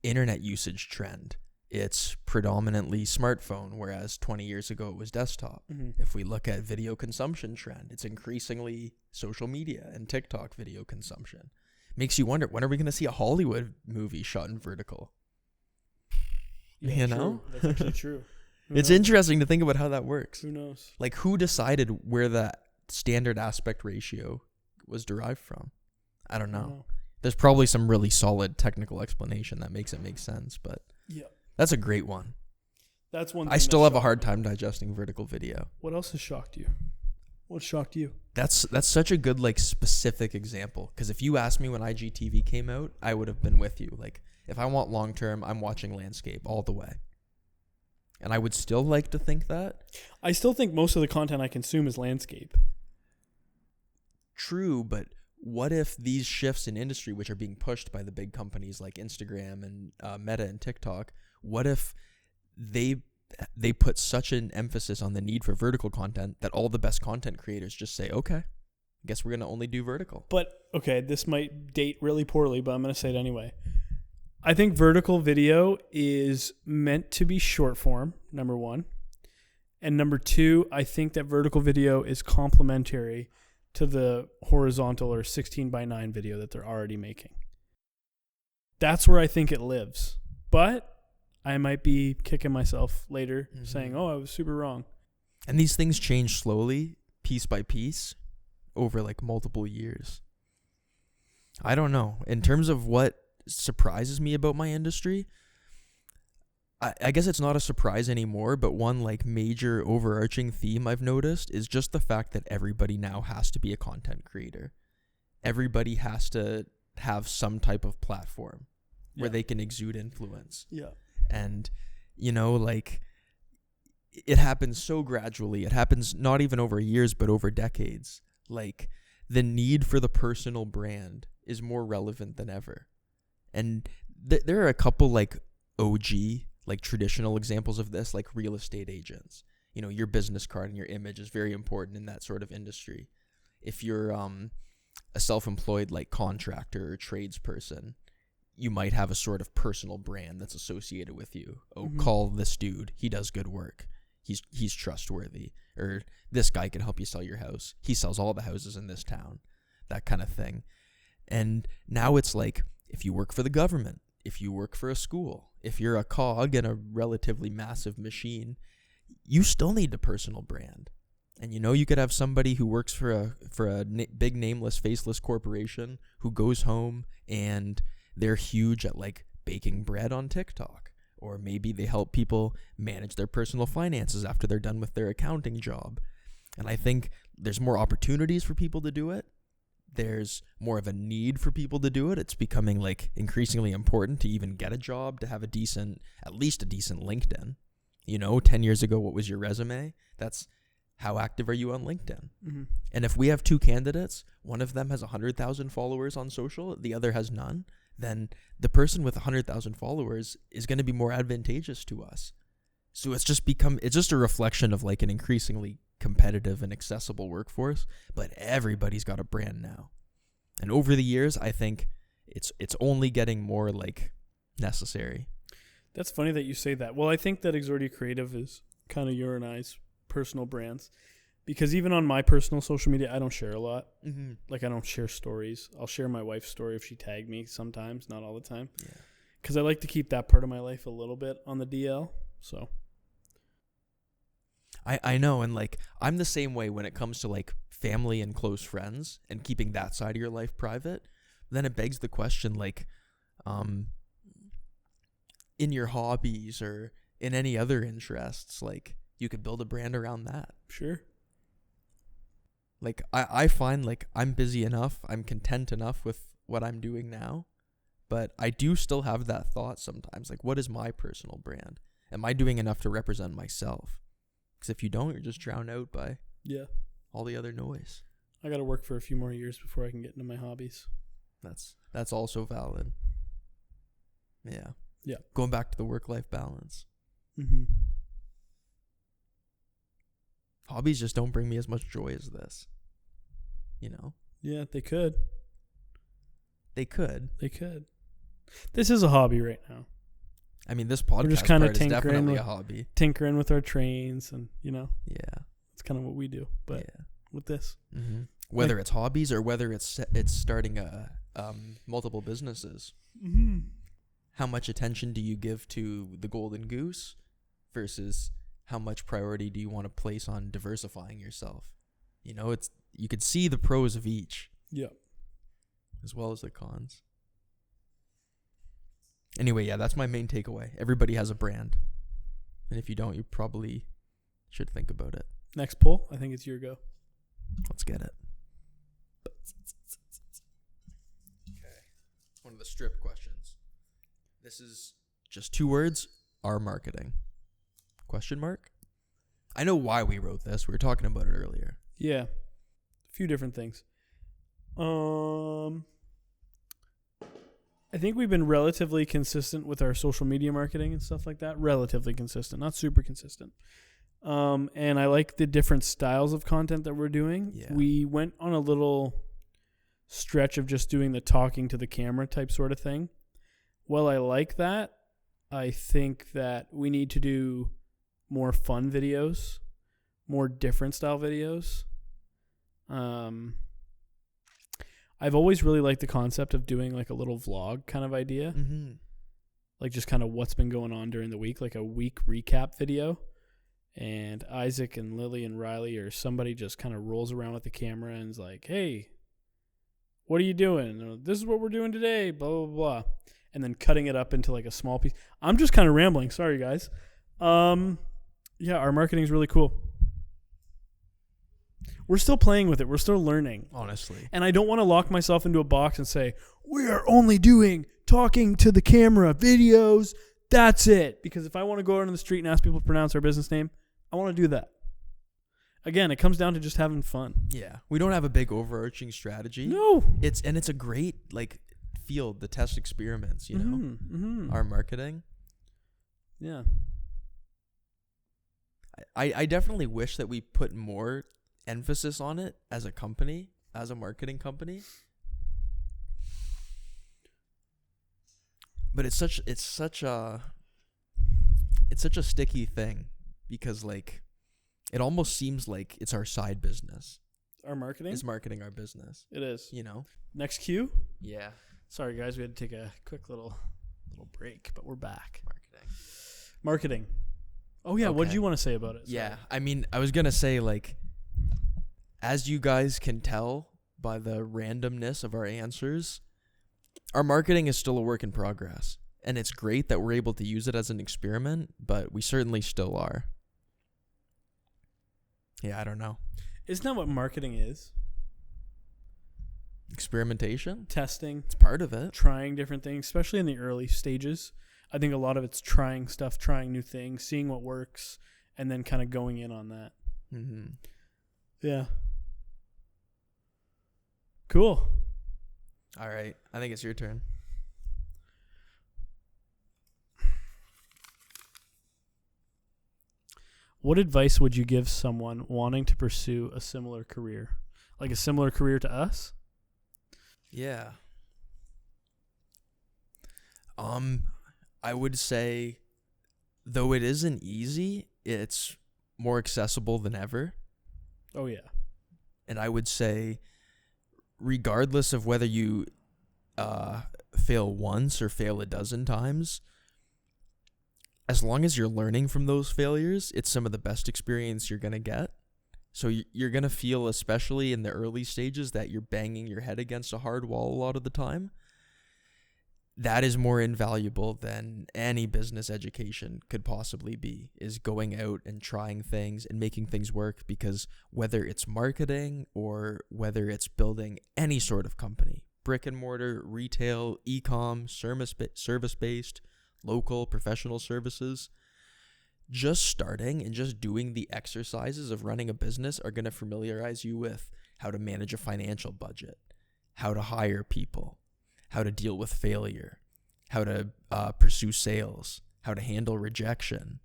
internet usage trend, it's predominantly smartphone, whereas 20 years ago it was desktop. Mm-hmm. If we look at video consumption trend, it's increasingly social media and TikTok video consumption. Makes you wonder, when are we going to see a Hollywood movie shot in vertical? Yeah, You true. know? That's actually true. Who It's knows? interesting to think about how that works. Who knows? Like, who decided where that standard aspect ratio was derived from? I don't know. There's probably some really solid technical explanation that makes it make sense, but Yeah. that's a great one. That's one thing I still that have a shocked hard me. time digesting vertical video. What else has shocked you? What shocked you? That's such a good, like, specific example. Because if you asked me when IGTV came out, I would have been with you. Like, if I want long term, I'm watching landscape all the way. And I would still like to think that. I still think most of the content I consume is landscape. True, but what if these shifts in industry, which are being pushed by the big companies like Instagram and Meta and TikTok, what if they put such an emphasis on the need for vertical content that all the best content creators just say, okay, guess we're going to only do vertical. But, okay, this might date really poorly, but I'm going to say it anyway. I think vertical video is meant to be short form, number one. And number two, I think that vertical video is complementary to the horizontal or 16:9 video that they're already making. That's where I think it lives. But I might be kicking myself later saying, oh, I was super wrong. And these things change slowly, piece by piece, over like multiple years. I don't know. In terms of what surprises me about my industry, I guess it's not a surprise anymore, but one like major overarching theme I've noticed is just the fact that everybody now has to be a content creator. Everybody has to have some type of platform where they can exude influence. Yeah. And, you know, like, it happens so gradually. It happens not even over years, but over decades. Like, the need for the personal brand is more relevant than ever. And there are a couple, like, OG, like, traditional examples of this, like real estate agents. You know, your business card and your image is very important in that sort of industry. If you're a self-employed, like, contractor or tradesperson, you might have a sort of personal brand that's associated with you. Oh, call this dude. He does good work. He's trustworthy. Or this guy can help you sell your house. He sells all the houses in this town. That kind of thing. And now it's like, if you work for the government, if you work for a school, if you're a cog in a relatively massive machine, you still need a personal brand. And you know, you could have somebody who works for a big nameless, faceless corporation who goes home and they're huge at like baking bread on TikTok. Or maybe they help people manage their personal finances after they're done with their accounting job. And I think there's more opportunities for people to do it. There's more of a need for people to do it. It's becoming like increasingly important to even get a job, to have at least a decent LinkedIn. You know, 10 years ago, what was your resume? That's how active are you on LinkedIn? Mm-hmm. And if we have two candidates, one of them has 100,000 followers on social, the other has none, then the person with 100,000 followers is going to be more advantageous to us. So it's just a reflection of like an increasingly competitive and accessible workforce, but everybody's got a brand now. And over the years, I think it's only getting more like necessary. That's funny that you say that. Well, I think that Exordia Creative is kind of your and I's personal brands, because even on my personal social media, I don't share a lot. Mm-hmm. Like, I don't share stories. I'll share my wife's story if she tagged me sometimes, not all the time. Yeah. Because I like to keep that part of my life a little bit on the DL. So I know, and like I'm the same way when it comes to like family and close friends and keeping that side of your life private. Then it begs the question, like, in your hobbies or in any other interests, like you could build a brand around that. Sure. Like I find like I'm busy enough, I'm content enough with what I'm doing now, but I do still have that thought sometimes, like, what is my personal brand? Am I doing enough to represent myself? Because if you don't, you're just drowned out by all the other noise. I got to work for a few more years before I can get into my hobbies. That's also valid. Yeah. Yeah. Going back to the work-life balance. Mm-hmm. Hobbies just don't bring me as much joy as this. You know? Yeah, they could. They could. This is a hobby right now. I mean, this podcast just kind of is definitely a hobby. Tinkering with our trains and, you know. Yeah. It's kind of what we do. But with this. Mm-hmm. Whether it's hobbies or whether it's starting multiple businesses. Mm-hmm. how much attention do you give to the golden goose versus how much priority do you want to place on diversifying yourself? You could see the pros of each. Yeah. As well as the cons. Anyway, yeah, that's my main takeaway. Everybody has a brand. And if you don't, you probably should think about it. Next poll. I think it's your go. Let's get it. Okay. One of the strip questions. This is just 2 words. Our marketing. Question mark? I know why we wrote this. We were talking about it earlier. Yeah. A few different things. I think we've been relatively consistent with our social media marketing and stuff like that. Relatively consistent, not super consistent. And I like the different styles of content that we're doing. Yeah. We went on a little stretch of just doing the talking to the camera type sort of thing. Well, I like that. I think that we need to do more fun videos, more different style videos. I've always really liked the concept of doing like a little vlog kind of idea. Mm-hmm. Like just kind of what's been going on during the week, like a week recap video. And Isaac and Lily and Riley or somebody just kind of rolls around with the camera and is like, hey, what are you doing? This is what we're doing today, blah, blah, blah. And then cutting it up into like a small piece. I'm just kind of rambling. Sorry, guys. Yeah, our marketing is really cool. We're still playing with it. We're still learning. Honestly. And I don't want to lock myself into a box and say, we are only doing talking to the camera videos. That's it. Because if I want to go out on the street and ask people to pronounce our business name, I want to do that. Again, it comes down to just having fun. Yeah. We don't have a big overarching strategy. No. It's a great field to test experiments, Mm-hmm. Our marketing. Yeah. I definitely wish that we put more emphasis on it as a company, as a marketing company. But it's such a sticky thing because it almost seems like it's our side business. Our marketing? Is marketing our business. It is. Next cue? Yeah. Sorry guys, we had to take a quick little break, but we're back. Marketing. Oh yeah, Okay. what did you want to say about it? Sorry. Yeah. I mean, I was going to say as you guys can tell by the randomness of our answers, our marketing is still a work in progress. And it's great that we're able to use it as an experiment, but we certainly still are. Yeah, I don't know. Isn't that what marketing is? Experimentation? Testing. It's part of it. Trying different things, especially in the early stages. I think a lot of it's trying stuff, trying new things, seeing what works, and then kind of going in on that. Mm-hmm. Yeah. Cool. All right. I think it's your turn. What advice would you give someone wanting to pursue a similar career? Like a similar career to us? Yeah. I would say, though it isn't easy, it's more accessible than ever. Oh, yeah. And I would say, regardless of whether you fail once or fail a dozen times, as long as you're learning from those failures, it's some of the best experience you're going to get. So you're going to feel, especially in the early stages, that you're banging your head against a hard wall a lot of the time. That is more invaluable than any business education could possibly be, is going out and trying things and making things work, because whether it's marketing or whether it's building any sort of company, brick and mortar, retail, e-com, service-based, local, professional services, just starting and just doing the exercises of running a business are going to familiarize you with how to manage a financial budget, how to hire people, how to deal with failure, how to pursue sales, how to handle rejection.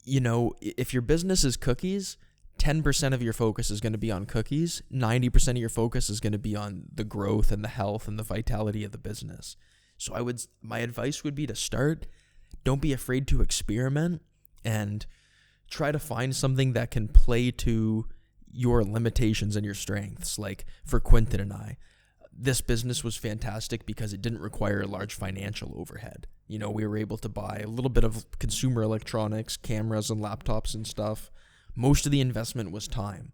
If your business is cookies, 10% of your focus is going to be on cookies. 90% of your focus is going to be on the growth and the health and the vitality of the business. So my advice would be to start. Don't be afraid to experiment and try to find something that can play to your limitations and your strengths. Like for Quentin and I, this business was fantastic because it didn't require a large financial overhead. You know, we were able to buy a little bit of consumer electronics, cameras and laptops and stuff. Most of the investment was time.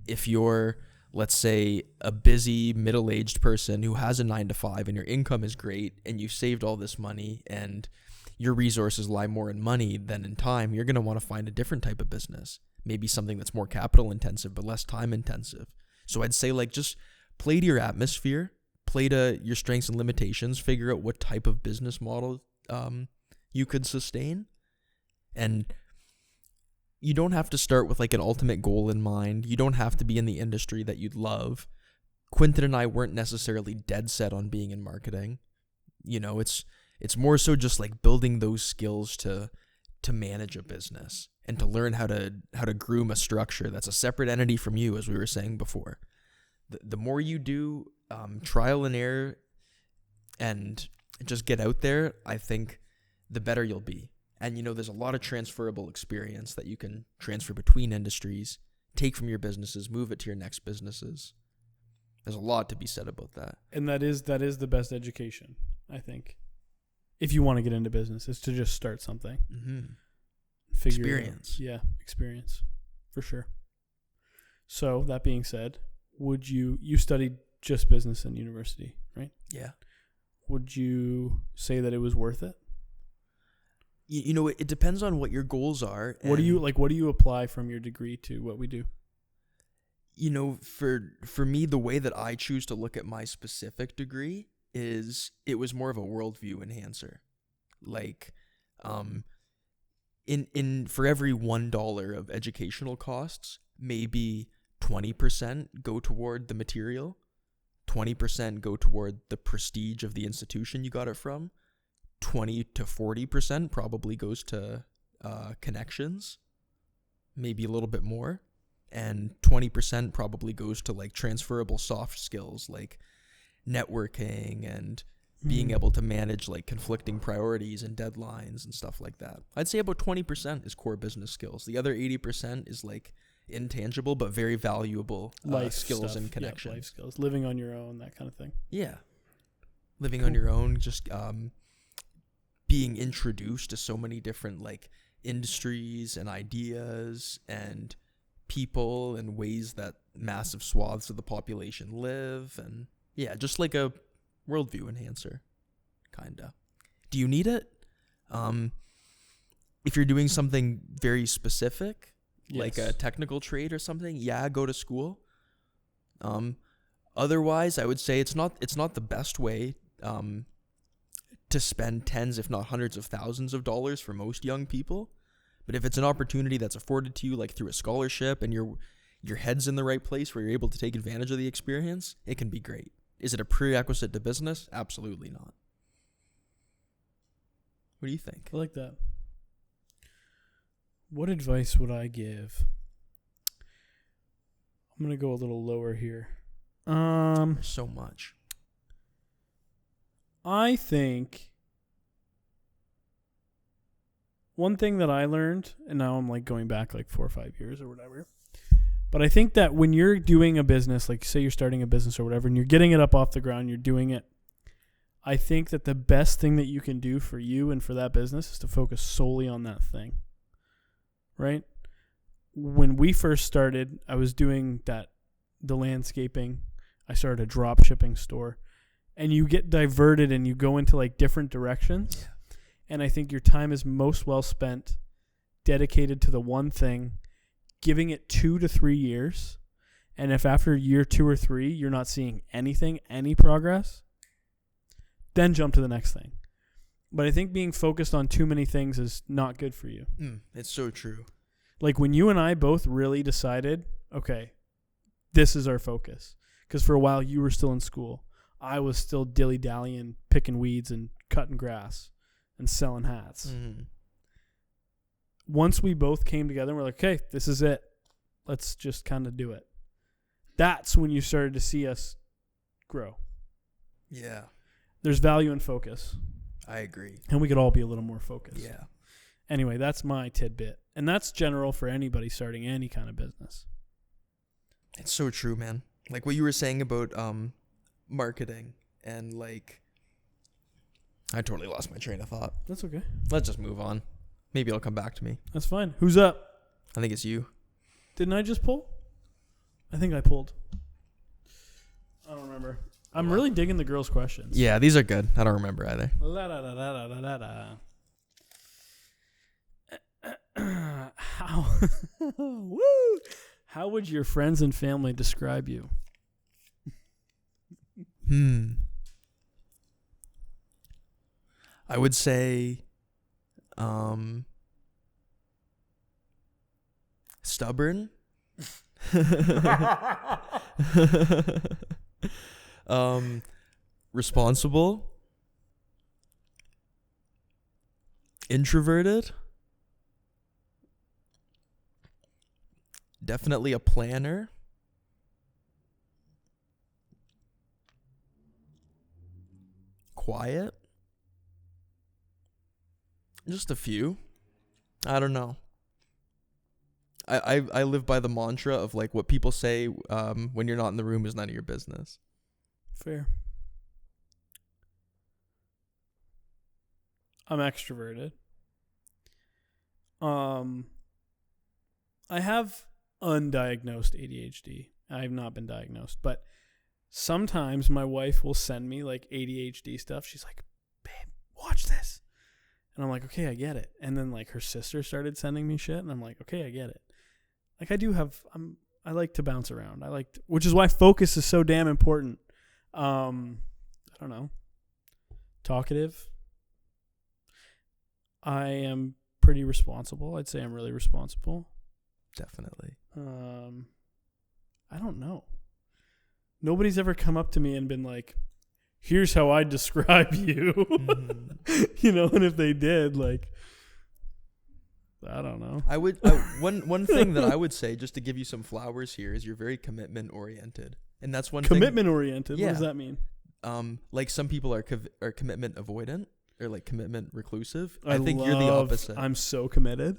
If you're, let's say, a busy middle-aged person who has a 9-to-5 and your income is great and you've saved all this money and your resources lie more in money than in time, you're going to want to find a different type of business. Maybe something that's more capital intensive but less time intensive. So I'd say like just play to your atmosphere, play to your strengths and limitations, figure out what type of business model you could sustain. And you don't have to start with like an ultimate goal in mind. You don't have to be in the industry that you'd love. Quentin and I weren't necessarily dead set on being in marketing. You know, it's more so just like building those skills to manage a business and to learn how to groom a structure that's a separate entity from you, as we were saying before. The more you do trial and error and just get out there, I think the better you'll be. And, you know, there's a lot of transferable experience that you can transfer between industries, take from your businesses, move it to your next businesses. There's a lot to be said about that. And that is the best education, I think. If you want to get into business, is to just start something. Mm-hmm. Figure Experience. Yeah, experience. For sure. So, that being said, you studied just business in university, right? Yeah. Would you say that it was worth it? You know, it depends on what your goals are. What do you apply from your degree to what we do? You know, for me, the way that I choose to look at my specific degree is it was more of a worldview enhancer. Like, in for every $1 of educational costs, maybe 20% go toward the material, 20% go toward the prestige of the institution you got it from, 20 to 40% probably goes to connections, maybe a little bit more, and 20% probably goes to like transferable soft skills like networking and being able to manage like conflicting priorities and deadlines and stuff like that. I'd say about 20% is core business skills. The other 80% is like intangible but very valuable life skills stuff. and connections. Yeah, life skills, living on your own, that kind of thing. Yeah. Living on your own, just being introduced to so many different like industries and ideas and people and ways that massive swaths of the population live, and yeah, just like a worldview enhancer, kinda. Do you need it? If you're doing something very specific, Yes. like a technical trade or something, yeah, go to school. Otherwise, I would say it's not the best way to spend tens, if not hundreds of thousands of dollars for most young people. But if it's an opportunity that's afforded to you, like through a scholarship, and your head's in the right place where you're able to take advantage of the experience, it can be great. Is it a prerequisite to business? Absolutely not. What do you think? I like that. What advice would I give? I'm going to go a little lower here. There's so much. I think one thing that I learned, and now I'm like going back like 4 or 5 years or whatever, but I think that when you're doing a business, like say you're starting a business or whatever, and you're getting it up off the ground, you're doing it, I think that the best thing that you can do for you and for that business is to focus solely on that thing, right? When we first started, I was doing the landscaping. I started a drop shipping store. And you get diverted and you go into like different directions. Yeah. And I think your time is most well spent dedicated to the one thing, giving it 2 to 3 years. And if after year 2 or 3 you're not seeing any progress, then jump to the next thing. But I think being focused on too many things is not good for you. It's so true. Like when you and I both really decided, okay, this is our focus. Because for a while you were still in school. I was still dilly-dallying, picking weeds and cutting grass and selling hats. Mm-hmm. Once we both came together and we're like, okay, this is it. Let's just kind of do it. That's when you started to see us grow. Yeah. There's value in focus. I agree. And we could all be a little more focused. Yeah. Anyway, that's my tidbit. And that's general for anybody starting any kind of business. It's so true, man. Like what you were saying about marketing and like I totally lost my train of thought. That's okay. Let's just move on. Maybe it'll come back to me. That's fine. Who's up? I think it's you. Didn't I just pull? I think I pulled. I don't remember. I'm really digging the girls' questions. Yeah, these are good. I don't remember either. La da da da da da da. How woo? How would your friends and family describe you? I would say stubborn. Responsible. Introverted. Definitely a planner. Quiet. Just a few. I don't know. I live by the mantra of like what people say when you're not in the room is none of your business. Fair. I'm extroverted. I have undiagnosed ADHD. I have not been diagnosed, but sometimes my wife will send me like ADHD stuff. She's like, "Babe, watch this." And I'm like, "Okay, I get it." And then like her sister started sending me shit and I'm like, "Okay, I get it." Like I like to bounce around. Which is why focus is so damn important. I don't know. Talkative. I am pretty responsible. I'd say I'm really responsible. Definitely. I don't know. Nobody's ever come up to me and been like, "Here's how I describe you." You know, and if they did, like, I don't know. I would one thing that I would say, just to give you some flowers here, is you're very commitment oriented, and that's one commitment oriented. Yeah. What does that mean? Like some people are commitment avoidant or like commitment reclusive. I think you're the opposite. I'm so committed.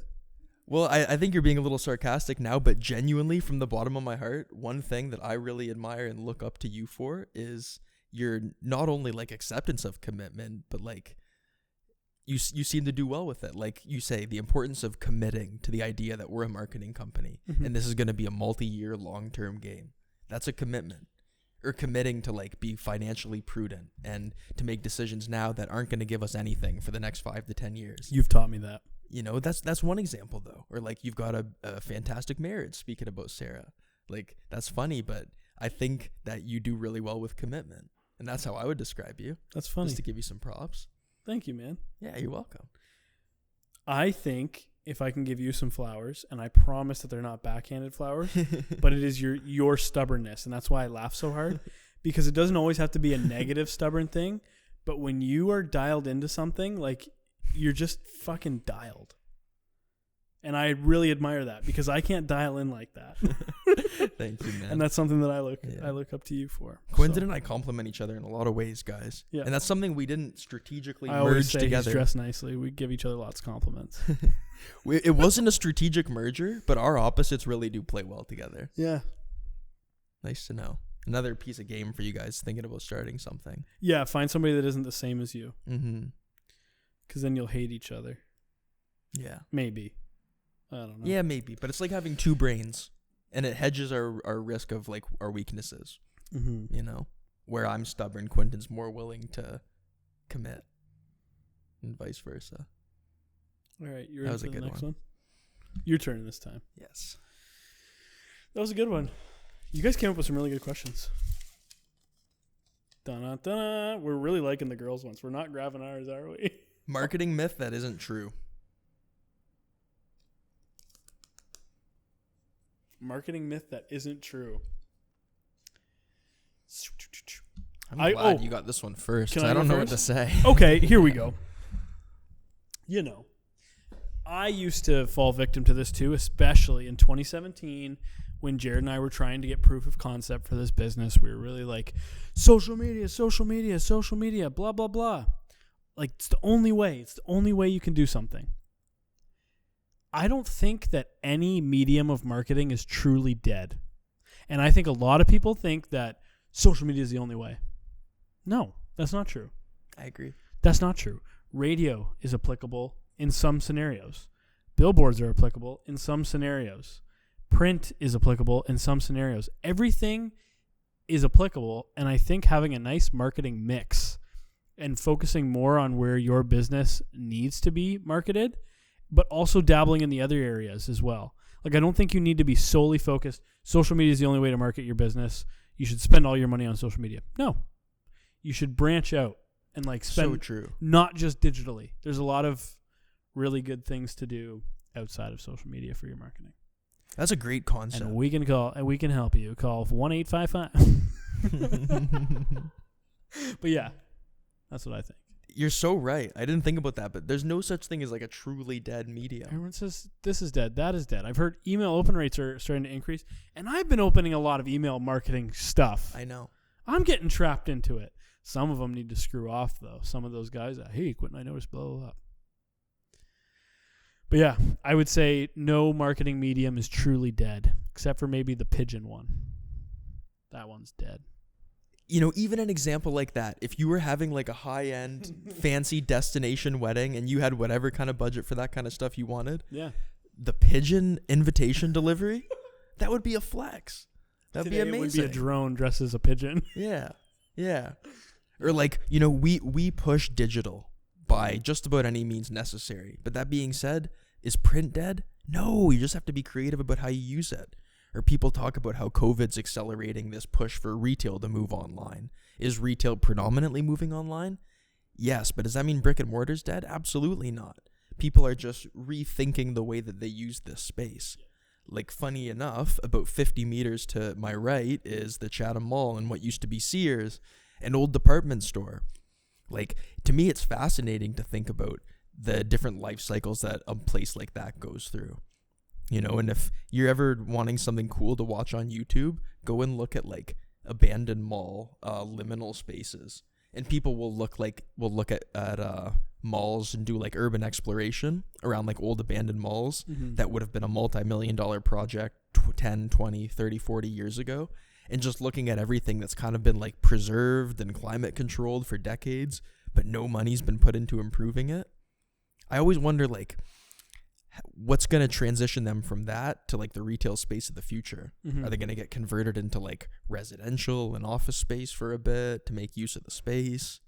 Well, I think you're being a little sarcastic now, but genuinely from the bottom of my heart, one thing that I really admire and look up to you for is your not only like acceptance of commitment, but like you seem to do well with it. Like you say, the importance of committing to the idea that we're a marketing company and this is going to be a multi-year long-term game. That's a commitment. Or committing to like be financially prudent and to make decisions now that aren't going to give us anything for the next 5 to 10 years. You've taught me that. You know, that's one example though. Or like you've got a fantastic marriage, speaking about Sarah. Like that's funny, but I think that you do really well with commitment. And that's how I would describe you. That's funny. Just to give you some props. Thank you, man. Yeah, you're welcome. I think if I can give you some flowers, and I promise that they're not backhanded flowers, but it is your stubbornness. And that's why I laugh so hard, because it doesn't always have to be a negative stubborn thing. But when you are dialed into something, like you're just fucking dialed. And I really admire that because I can't dial in like that. Thank you, man. And that's something that I look up to you for. Quentin and I complement each other in a lot of ways, guys. Yeah. And that's something we didn't strategically I always merge say together. He's dressed nicely. We give each other lots of compliments. It wasn't a strategic merger, but our opposites really do play well together. Yeah. Nice to know. Another piece of game for you guys thinking about starting something. Yeah, find somebody that isn't the same as you. Mm-hmm. Because then you'll hate each other. Yeah. Maybe. I don't know. Yeah, maybe. But it's like having two brains. And it hedges our risk of like our weaknesses. Mm-hmm. You know? Where I'm stubborn, Quentin's more willing to commit. And vice versa. All right, you're That ready was for a the good next one. one? Your turn this time. Yes. That was a good one. You guys came up with some really good questions. Dun-dun-dun. We're really liking the girls' ones. We're not grabbing ours, are we? Marketing myth that isn't true. Marketing myth that isn't true. I'm glad you got this one first. Can I I don't go know what first? to say. Okay, here we go. You know, I used to fall victim to this too, especially in 2017 when Jared and I were trying to get proof of concept for this business. We were really like, social media, blah, blah, blah. Like, it's the only way. It's the only way you can do something. I don't think that any medium of marketing is truly dead. And I think a lot of people think that social media is the only way. No, that's not true. I agree. That's not true. Radio is applicable in some scenarios. Billboards are applicable in some scenarios. Print is applicable in some scenarios. Everything is applicable, and I think having a nice marketing mix and focusing more on where your business needs to be marketed, but also dabbling in the other areas as well. Like, I don't think you need to be solely focused. Social media is the only way to market your business. You should spend all your money on social media. No. You should branch out and like spend So true. not just digitally. There's a lot of really good things to do outside of social media for your marketing. That's a great concept. And we can help you. Call 1-855. But yeah, that's what I think. You're so right. I didn't think about that, but there's no such thing as like a truly dead medium. Everyone says this is dead, that is dead. I've heard email open rates are starting to increase, and I've been opening a lot of email marketing stuff. I know. I'm getting trapped into it. Some of them need to screw off, though. Some of those guys, hey, quit my notice, blah, blah, blah. But yeah, I would say no marketing medium is truly dead, except for maybe the pigeon one. That one's dead. You know, even an example like that, if you were having like a high-end fancy destination wedding and you had whatever kind of budget for that kind of stuff you wanted, Yeah. the pigeon invitation delivery, that would be a flex. That'd be amazing. It would be a drone dressed as a pigeon. Yeah. Yeah. Or like, you know, we push digital by just about any means necessary. But that being said, is print dead? No, you just have to be creative about how you use it. Or people talk about how COVID's accelerating this push for retail to move online. Is retail predominantly moving online? Yes, but does that mean brick and mortar's dead? Absolutely not. People are just rethinking the way that they use this space. Like, funny enough, about 50 meters to my right is the Chatham Mall and what used to be Sears, an old department store. Like, to me, it's fascinating to think about the different life cycles that a place like that goes through. You know, and if you're ever wanting something cool to watch on YouTube, go and look at like abandoned mall liminal spaces, and people will look at malls and do like urban exploration around like old abandoned malls that would have been a multi-million-dollar project 10, 20, 30, 40 years ago, and just looking at everything that's kind of been like preserved and climate controlled for decades, but no money's been put into improving it. I always wonder, like, what's going to transition them from that to like the retail space of the future? Are they going to get converted into like residential and office space for a bit to make use of the space?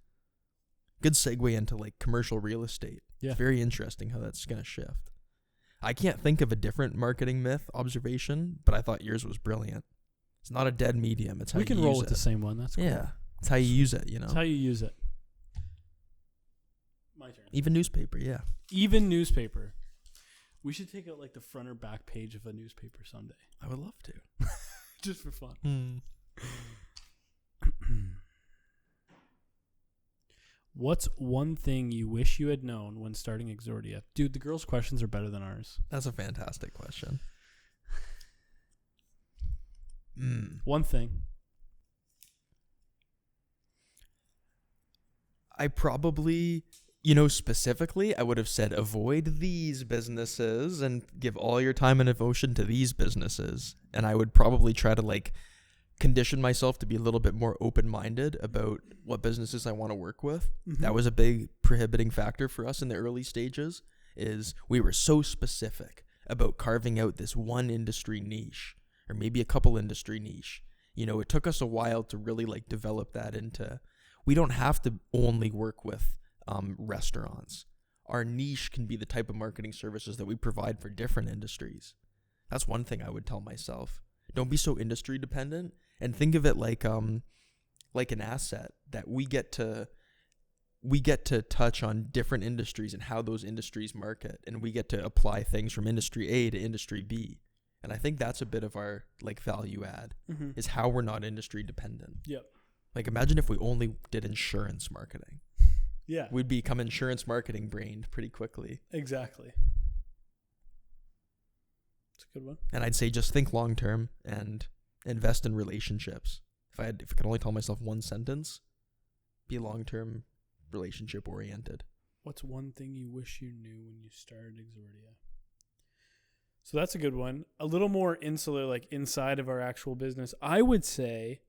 Good segue into like commercial real estate. Yeah. It's very interesting how that's going to shift. I can't think of a different marketing myth observation, but I thought yours was brilliant. It's not a dead medium. It's how you use it. We can roll with the same one. That's cool. Yeah. It's how you use it, you know? It's how you use it. My turn. Even newspaper, yeah. Even newspaper. We should take out like the front or back page of a newspaper someday. I would love to. Just for fun. What's one thing you wish you had known when starting Exordia? Dude, the girls' questions are better than ours. That's a fantastic question. One thing. I probably, you know, specifically, I would have said avoid these businesses and give all your time and devotion to these businesses. And I would probably try to like condition myself to be a little bit more open-minded about what businesses I want to work with. That was a big prohibiting factor for us in the early stages, is we were so specific about carving out this one industry niche, or maybe a couple industry niche. You know, it took us a while to really like develop that into, we don't have to only work with restaurants. Our niche can be the type of marketing services that we provide for different industries. That's one thing I would tell myself. Don't be so industry dependent, and think of it like an asset that we get to touch on different industries and how those industries market, and we get to apply things from industry A to industry B. And I think that's a bit of our like value add, is how we're not industry dependent. Yep. Like, imagine if we only did insurance marketing. Yeah. We'd become insurance marketing brained pretty quickly. Exactly. It's a good one. And I'd say just think long term and invest in relationships. If I could only tell myself one sentence, be long term relationship oriented. What's one thing you wish you knew when you started Exordia? So that's a good one. A little more insular, like inside of our actual business. I would say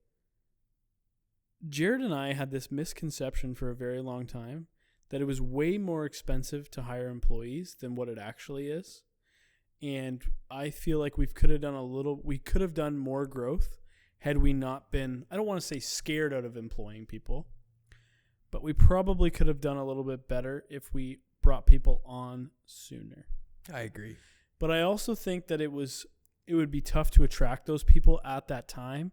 Jared and I had this misconception for a very long time that it was way more expensive to hire employees than what it actually is. And I feel like we could have done more growth had we not been, I don't want to say scared out of employing people, but we probably could have done a little bit better if we brought people on sooner. I agree. But I also think that it would be tough to attract those people at that time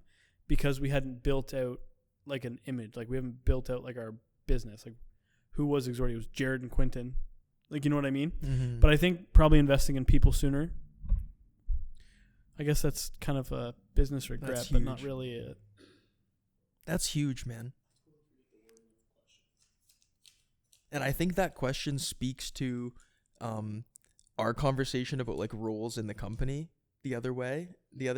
because we hadn't built out like an image. Like we haven't built out like our business. Like who was Exordia? It was Jared and Quentin. Like, you know what I mean? Mm-hmm. But I think probably investing in people sooner. I guess that's kind of a business regret, but not really it. That's huge, man. And I think that question speaks to our conversation about like roles in the company the other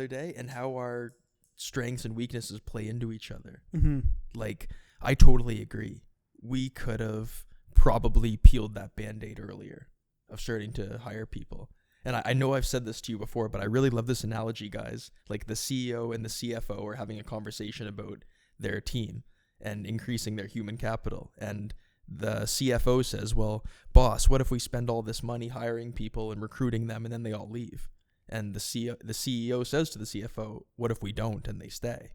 day, and how our strengths and weaknesses play into each other. Mm-hmm. Like, I totally agree. We could have probably peeled that Band-Aid earlier of starting to hire people. And I know I've said this to you before, but I really love this analogy, guys. Like the CEO and the CFO are having a conversation about their team and increasing their human capital. And the CFO says, well, boss, what if we spend all this money hiring people and recruiting them and then they all leave? And the CEO says to the CFO, what if we don't and they stay?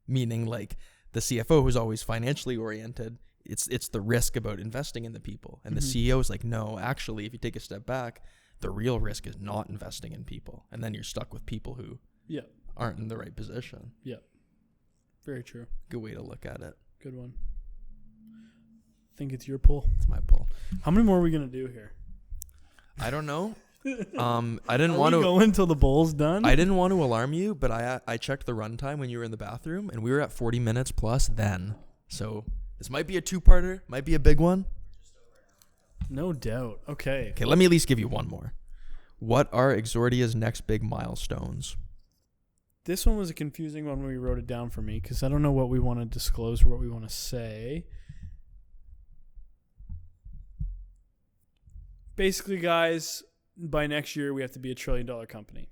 Meaning like the CFO, who's always financially oriented, it's the risk about investing in the people. And the CEO is like, no, actually, if you take a step back, the real risk is not investing in people. And then you're stuck with people who aren't in the right position. Yeah. Very true. Good way to look at it. Good one. I think it's your pull. It's my pull. How many more are we going to do here? I don't know. I didn't want to go until the bowl's done. I didn't want to alarm you, but I checked the runtime when you were in the bathroom, and we were at 40 minutes plus then. So this might be a two-parter, might be a big one. No doubt. Okay. Okay, let me at least give you one more. What are Exordia's next big milestones? This one was a confusing one when we wrote it down for me because I don't know what we want to disclose or what we want to say. Basically, guys, by next year, we have to be $1 trillion company.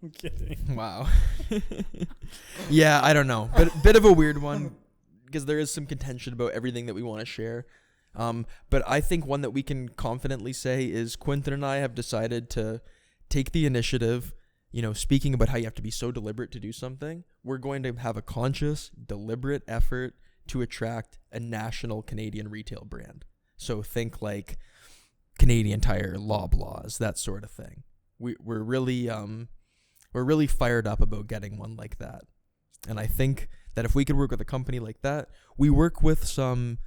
I'm kidding. Wow. Yeah, I don't know. But bit of a weird one because there is some contention about everything that we want to share. But I think one that we can confidently say is Quentin and I have decided to take the initiative, speaking about how you have to be so deliberate to do something. We're going to have a conscious, deliberate effort to attract a national Canadian retail brand. So think like Canadian Tire, Loblaws, that sort of thing. We're really fired up about getting one like that. And I think that if we could work with a company like that, we work with some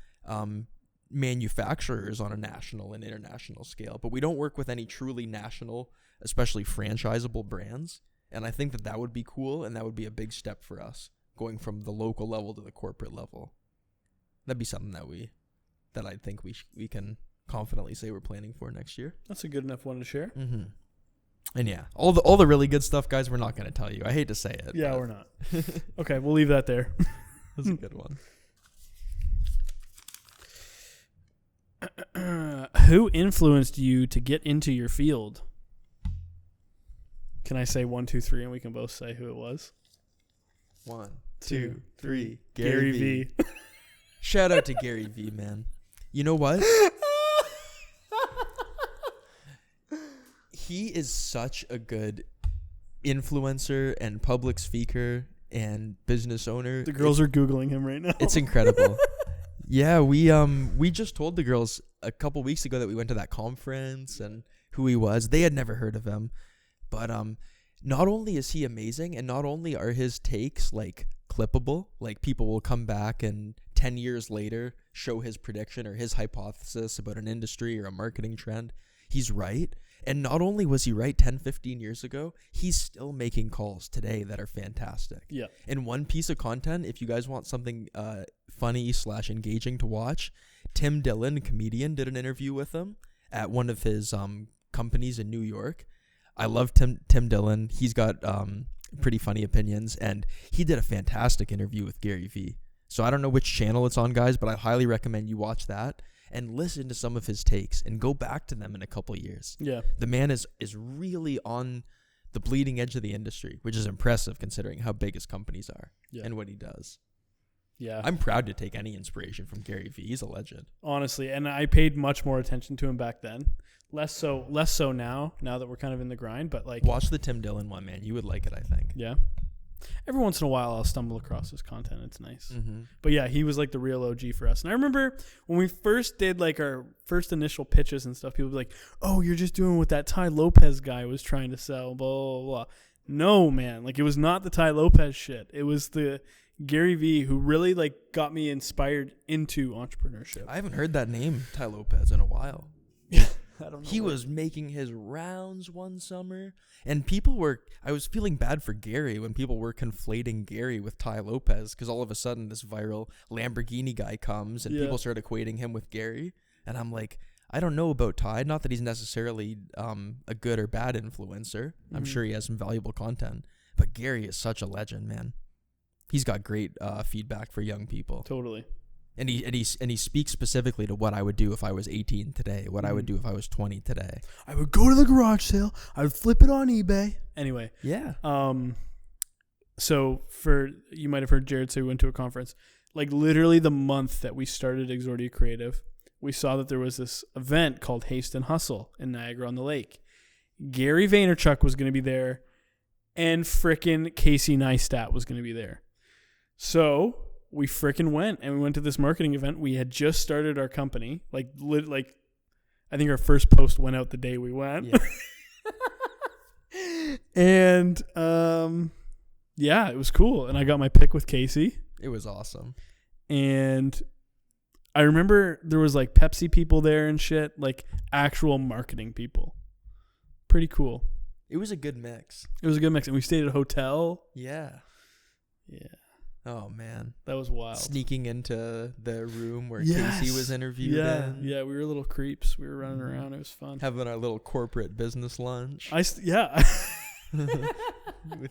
manufacturers on a national and international scale, but we don't work with any truly national, especially franchisable brands. And I think that would be cool, and that would be a big step for us, going from the local level to the corporate level. That'd be something that I think we can confidently say we're planning for next year. That's a good enough one to share. Mm-hmm. And yeah, all the really good stuff, guys, we're not going to tell you. I hate to say it. Yeah, we're not. Okay, we'll leave that there. That's a good one. Who influenced you to get into your field? Can I say 1, 2, 3, and we can both say who it was? 1, 2, 3. Gary V. Shout out to Gary V, man. You know what? He is such a good influencer and public speaker and business owner. The girls are Googling him right now. It's incredible. Yeah, we just told the girls a couple weeks ago that we went to that conference and who he was. They had never heard of him. But not only is he amazing, and not only are his takes like clippable, like people will come back and 10 years later show his prediction or his hypothesis about an industry or a marketing trend. He's right. And not only was he right 10, 15 years ago, he's still making calls today that are fantastic. Yeah. And one piece of content, if you guys want something funny / engaging to watch, Tim Dillon, comedian, did an interview with him at one of his companies in New York. I love Tim Dillon. He's got pretty funny opinions, and he did a fantastic interview with Gary V. So I don't know which channel it's on, guys, but I highly recommend you watch that and listen to some of his takes and go back to them in a couple years. Yeah. The man is really on the bleeding edge of the industry, which is impressive considering how big his companies are and what he does. Yeah. I'm proud to take any inspiration from Gary Vee. He's a legend. Honestly, and I paid much more attention to him back then. Less so now that we're kind of in the grind, but like watch the Tim Dillon one, man. You would like it, I think. Yeah. Every once in a while I'll stumble across his content. It's nice. Mm-hmm. But yeah, he was like the real OG for us. And I remember when we first did like our first initial pitches and stuff, people would be like, "Oh, you're just doing what that Ty Lopez guy was trying to sell, blah, blah, blah." No, man. Like, it was not the Ty Lopez shit. It was the Gary Vee who really like got me inspired into entrepreneurship. I haven't heard that name, Ty Lopez, in a while. I don't know. He was making his rounds one summer, and I was feeling bad for Gary when people were conflating Gary with Ty Lopez, because all of a sudden this viral Lamborghini guy comes and people start equating him with Gary. And I'm like, I don't know about Ty. Not that he's necessarily a good or bad influencer. I'm sure he has some valuable content, but Gary is such a legend, man. He's got great feedback for young people. Totally. And he speaks specifically to what I would do if I was 18 today, what I would do if I was 20 today. I would go to the garage sale. I would flip it on eBay. Anyway. Yeah. So you might have heard Jared say we went to a conference. Like literally the month that we started Exordia Creative, we saw that there was this event called Haste and Hustle in Niagara-on-the-Lake. Gary Vaynerchuk was going to be there, and frickin' Casey Neistat was going to be there. So we frickin' went, and we went to this marketing event. We had just started our company. Like I think our first post went out the day we went. Yeah. And yeah, it was cool. And I got my pick with Casey. It was awesome. And I remember there was like Pepsi people there and shit, like actual marketing people. Pretty cool. It was a good mix. It was a good mix. And we stayed at a hotel. Yeah. Yeah. Oh, man. That was wild. Sneaking into the room where Casey was interviewed in. Yeah, we were little creeps. We were running around. It was fun. Having our little corporate business lunch. With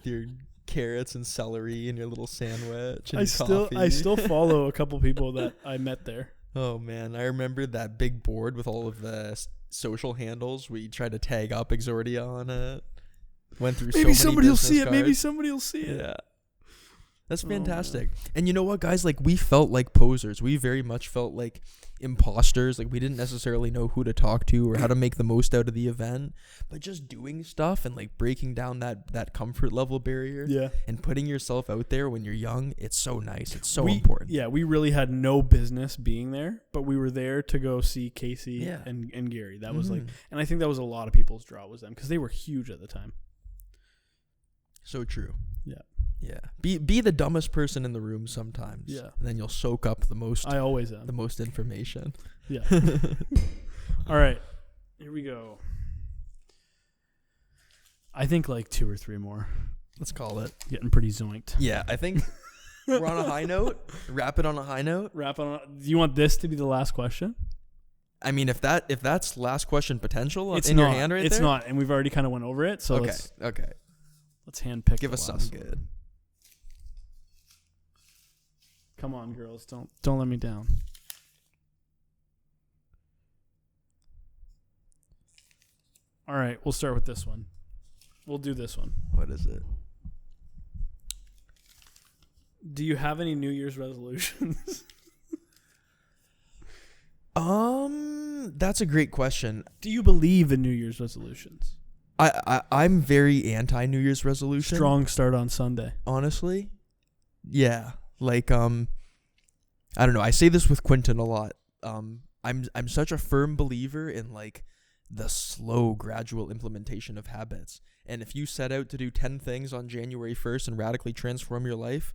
your carrots and celery and your little sandwich and coffee. I still follow a couple people that I met there. Oh, man. I remember that big board with all of the social handles. We tried to tag up Exordia on it. Went through Maybe so many somebody will see business it. Maybe cards. somebody will see it. Yeah. That's fantastic. And you know what, guys? Like, we felt like posers. We very much felt like imposters. Like, we didn't necessarily know who to talk to or how to make the most out of the event. But just doing stuff and, like, breaking down that comfort level barrier. Yeah. And putting yourself out there when you're young, it's so nice. It's so important. Yeah, we really had no business being there, but we were there to go see Casey and Gary. That was like, and I think that was a lot of people's draw was them because they were huge at the time. So true. Yeah. Yeah. Be the dumbest person in the room sometimes. Yeah. And then you'll soak up the most. I always am. The most information. Yeah. All right. Here we go. I think like 2 or 3 more. Let's call it. Getting pretty zoinked. Yeah, I think we're on a high note. Wrap it on a high note. Do you want this to be the last question? I mean, if that's last question potential it's in not, your hand right it's there. not, and we've already kind of went over it. So okay. let's handpick. Give us something good. Come on, girls. Don't let me down. All right, we'll start with this one. We'll do this one. What is it? Do you have any New Year's resolutions? That's a great question. Do you believe in New Year's resolutions? I'm very anti New Year's resolution. Strong start on Sunday. Honestly. Yeah. Like, I don't know. I say this with Quentin a lot. I'm such a firm believer in like the slow, gradual implementation of habits. And if you set out to do 10 things on January 1st and radically transform your life,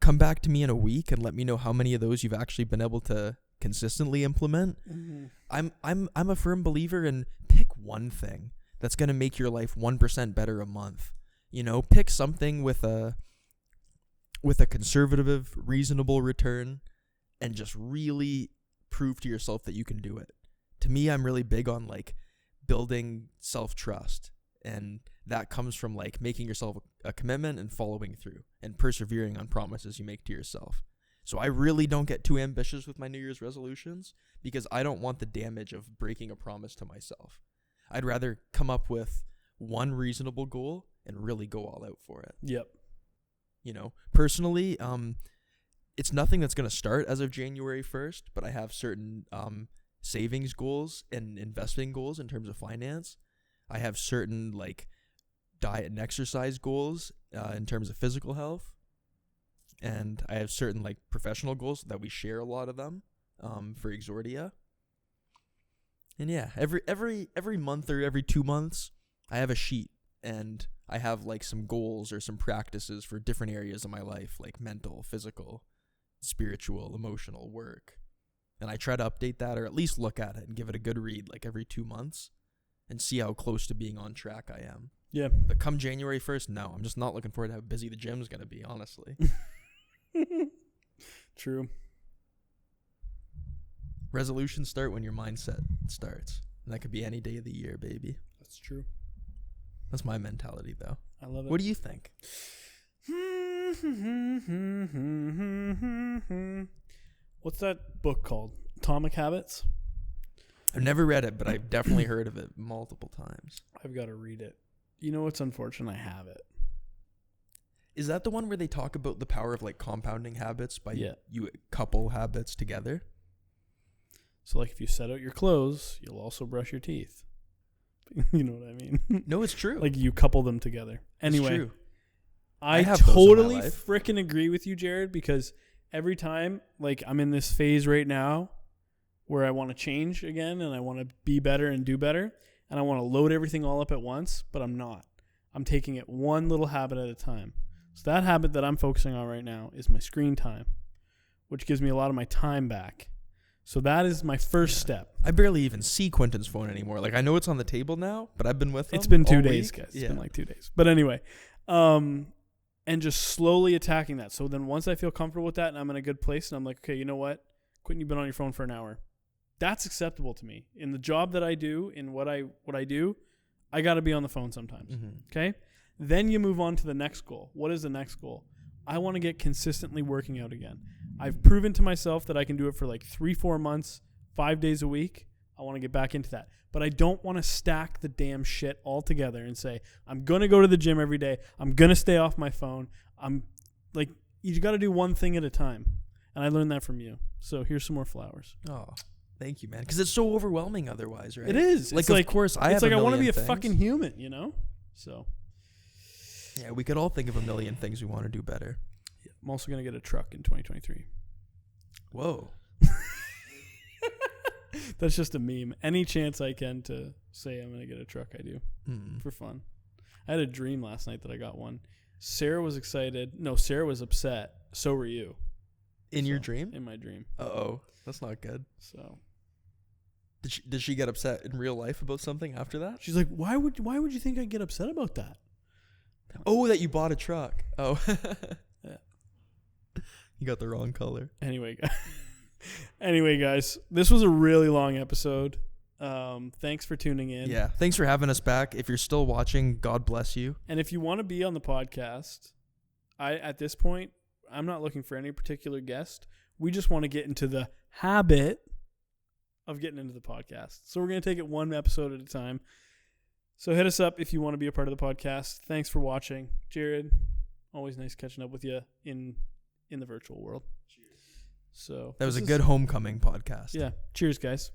come back to me in a week and let me know how many of those you've actually been able to consistently implement. Mm-hmm. I'm a firm believer in pick one thing that's going to make your life 1% better a month. You know, pick something with a conservative, reasonable return and just really prove to yourself that you can do it. To me, I'm really big on like building self-trust, and that comes from like making yourself a commitment and following through and persevering on promises you make to yourself. So I really don't get too ambitious with my New Year's resolutions because I don't want the damage of breaking a promise to myself. I'd rather come up with one reasonable goal and really go all out for it. Yep. You know, personally, it's nothing that's going to start as of January 1st, but I have certain savings goals and investing goals in terms of finance. I have certain like diet and exercise goals in terms of physical health. And I have certain like professional goals that we share a lot of them for Exordia. And yeah, every month or every 2 months, I have a sheet and I have like some goals or some practices for different areas of my life, like mental, physical, spiritual, emotional, work. And I try to update that or at least look at it and give it a good read like every 2 months and see how close to being on track I am. Yeah. But come January 1st, no, I'm just not looking forward to how busy the gym's going to be, honestly. True. Resolutions start when your mindset starts. And that could be any day of the year, baby. That's true. That's my mentality, though. I love it. What do you think? What's that book called? Atomic Habits? I've never read it, but I've definitely heard of it multiple times. I've got to read it. You know what's unfortunate? I have it. Is that the one where they talk about the power of like compounding habits by Yeah. you couple habits together? So like if you set out your clothes, you'll also brush your teeth. You know what I mean? No, it's true. Like you couple them together. Anyway, it's true. I have those in my totally life. freaking agree with you, Jared, because every time, like I'm in this phase right now where I want to change again and I want to be better and do better and I want to load everything all up at once, but I'm not. I'm taking it one little habit at a time. So that habit that I'm focusing on right now is my screen time, which gives me a lot of my time back. So that is my first step. I barely even see Quentin's phone anymore. Like I know it's on the table now, but I've been with him. It's been 2 all days, week. guys. It's been like 2 days. But anyway, and just slowly attacking that. So then once I feel comfortable with that and I'm in a good place and I'm like, okay, you know what? Quentin, you've been on your phone for an hour. That's acceptable to me. In the job that I do, in what I do, I got to be on the phone sometimes. Mm-hmm. Okay? Then you move on to the next goal. What is the next goal? I want to get consistently working out again. I've proven to myself that I can do it for like 3-4 months, 5 days a week. I want to get back into that. But I don't want to stack the damn shit all together and say, I'm going to go to the gym every day. I'm going to stay off my phone. I'm like, you got to do one thing at a time. And I learned that from you. So here's some more flowers. Oh, thank you, man. Because it's so overwhelming otherwise, right? It is. Like, of course, I it's have like I want to be a things. fucking human, you know? So. Yeah, we could all think of a million things we want to do better. Yeah, I'm also going to get a truck in 2023. Whoa. That's just a meme. Any chance I can to say I'm going to get a truck, I do. For fun. I had a dream last night that I got one. Sarah was excited. No, Sarah was upset. So were you. In your dream? In my dream. Uh-oh. That's not good. So. Did she get upset in real life about something after that? She's like, why would you think I'd get upset about that? Oh, that you bought a truck. Oh. Yeah. You got the wrong color. Anyway, guys, this was a really long episode. Thanks for tuning in. Yeah. Thanks for having us back. If you're still watching, God bless you. And if you want to be on the podcast, at this point, I'm not looking for any particular guest. We just want to get into the habit of getting into the podcast. So we're going to take it one episode at a time. So hit us up if you want to be a part of the podcast. Thanks for watching. Jared, always nice catching up with you in the virtual world. Cheers. So that was a good homecoming podcast. Yeah. Cheers, guys.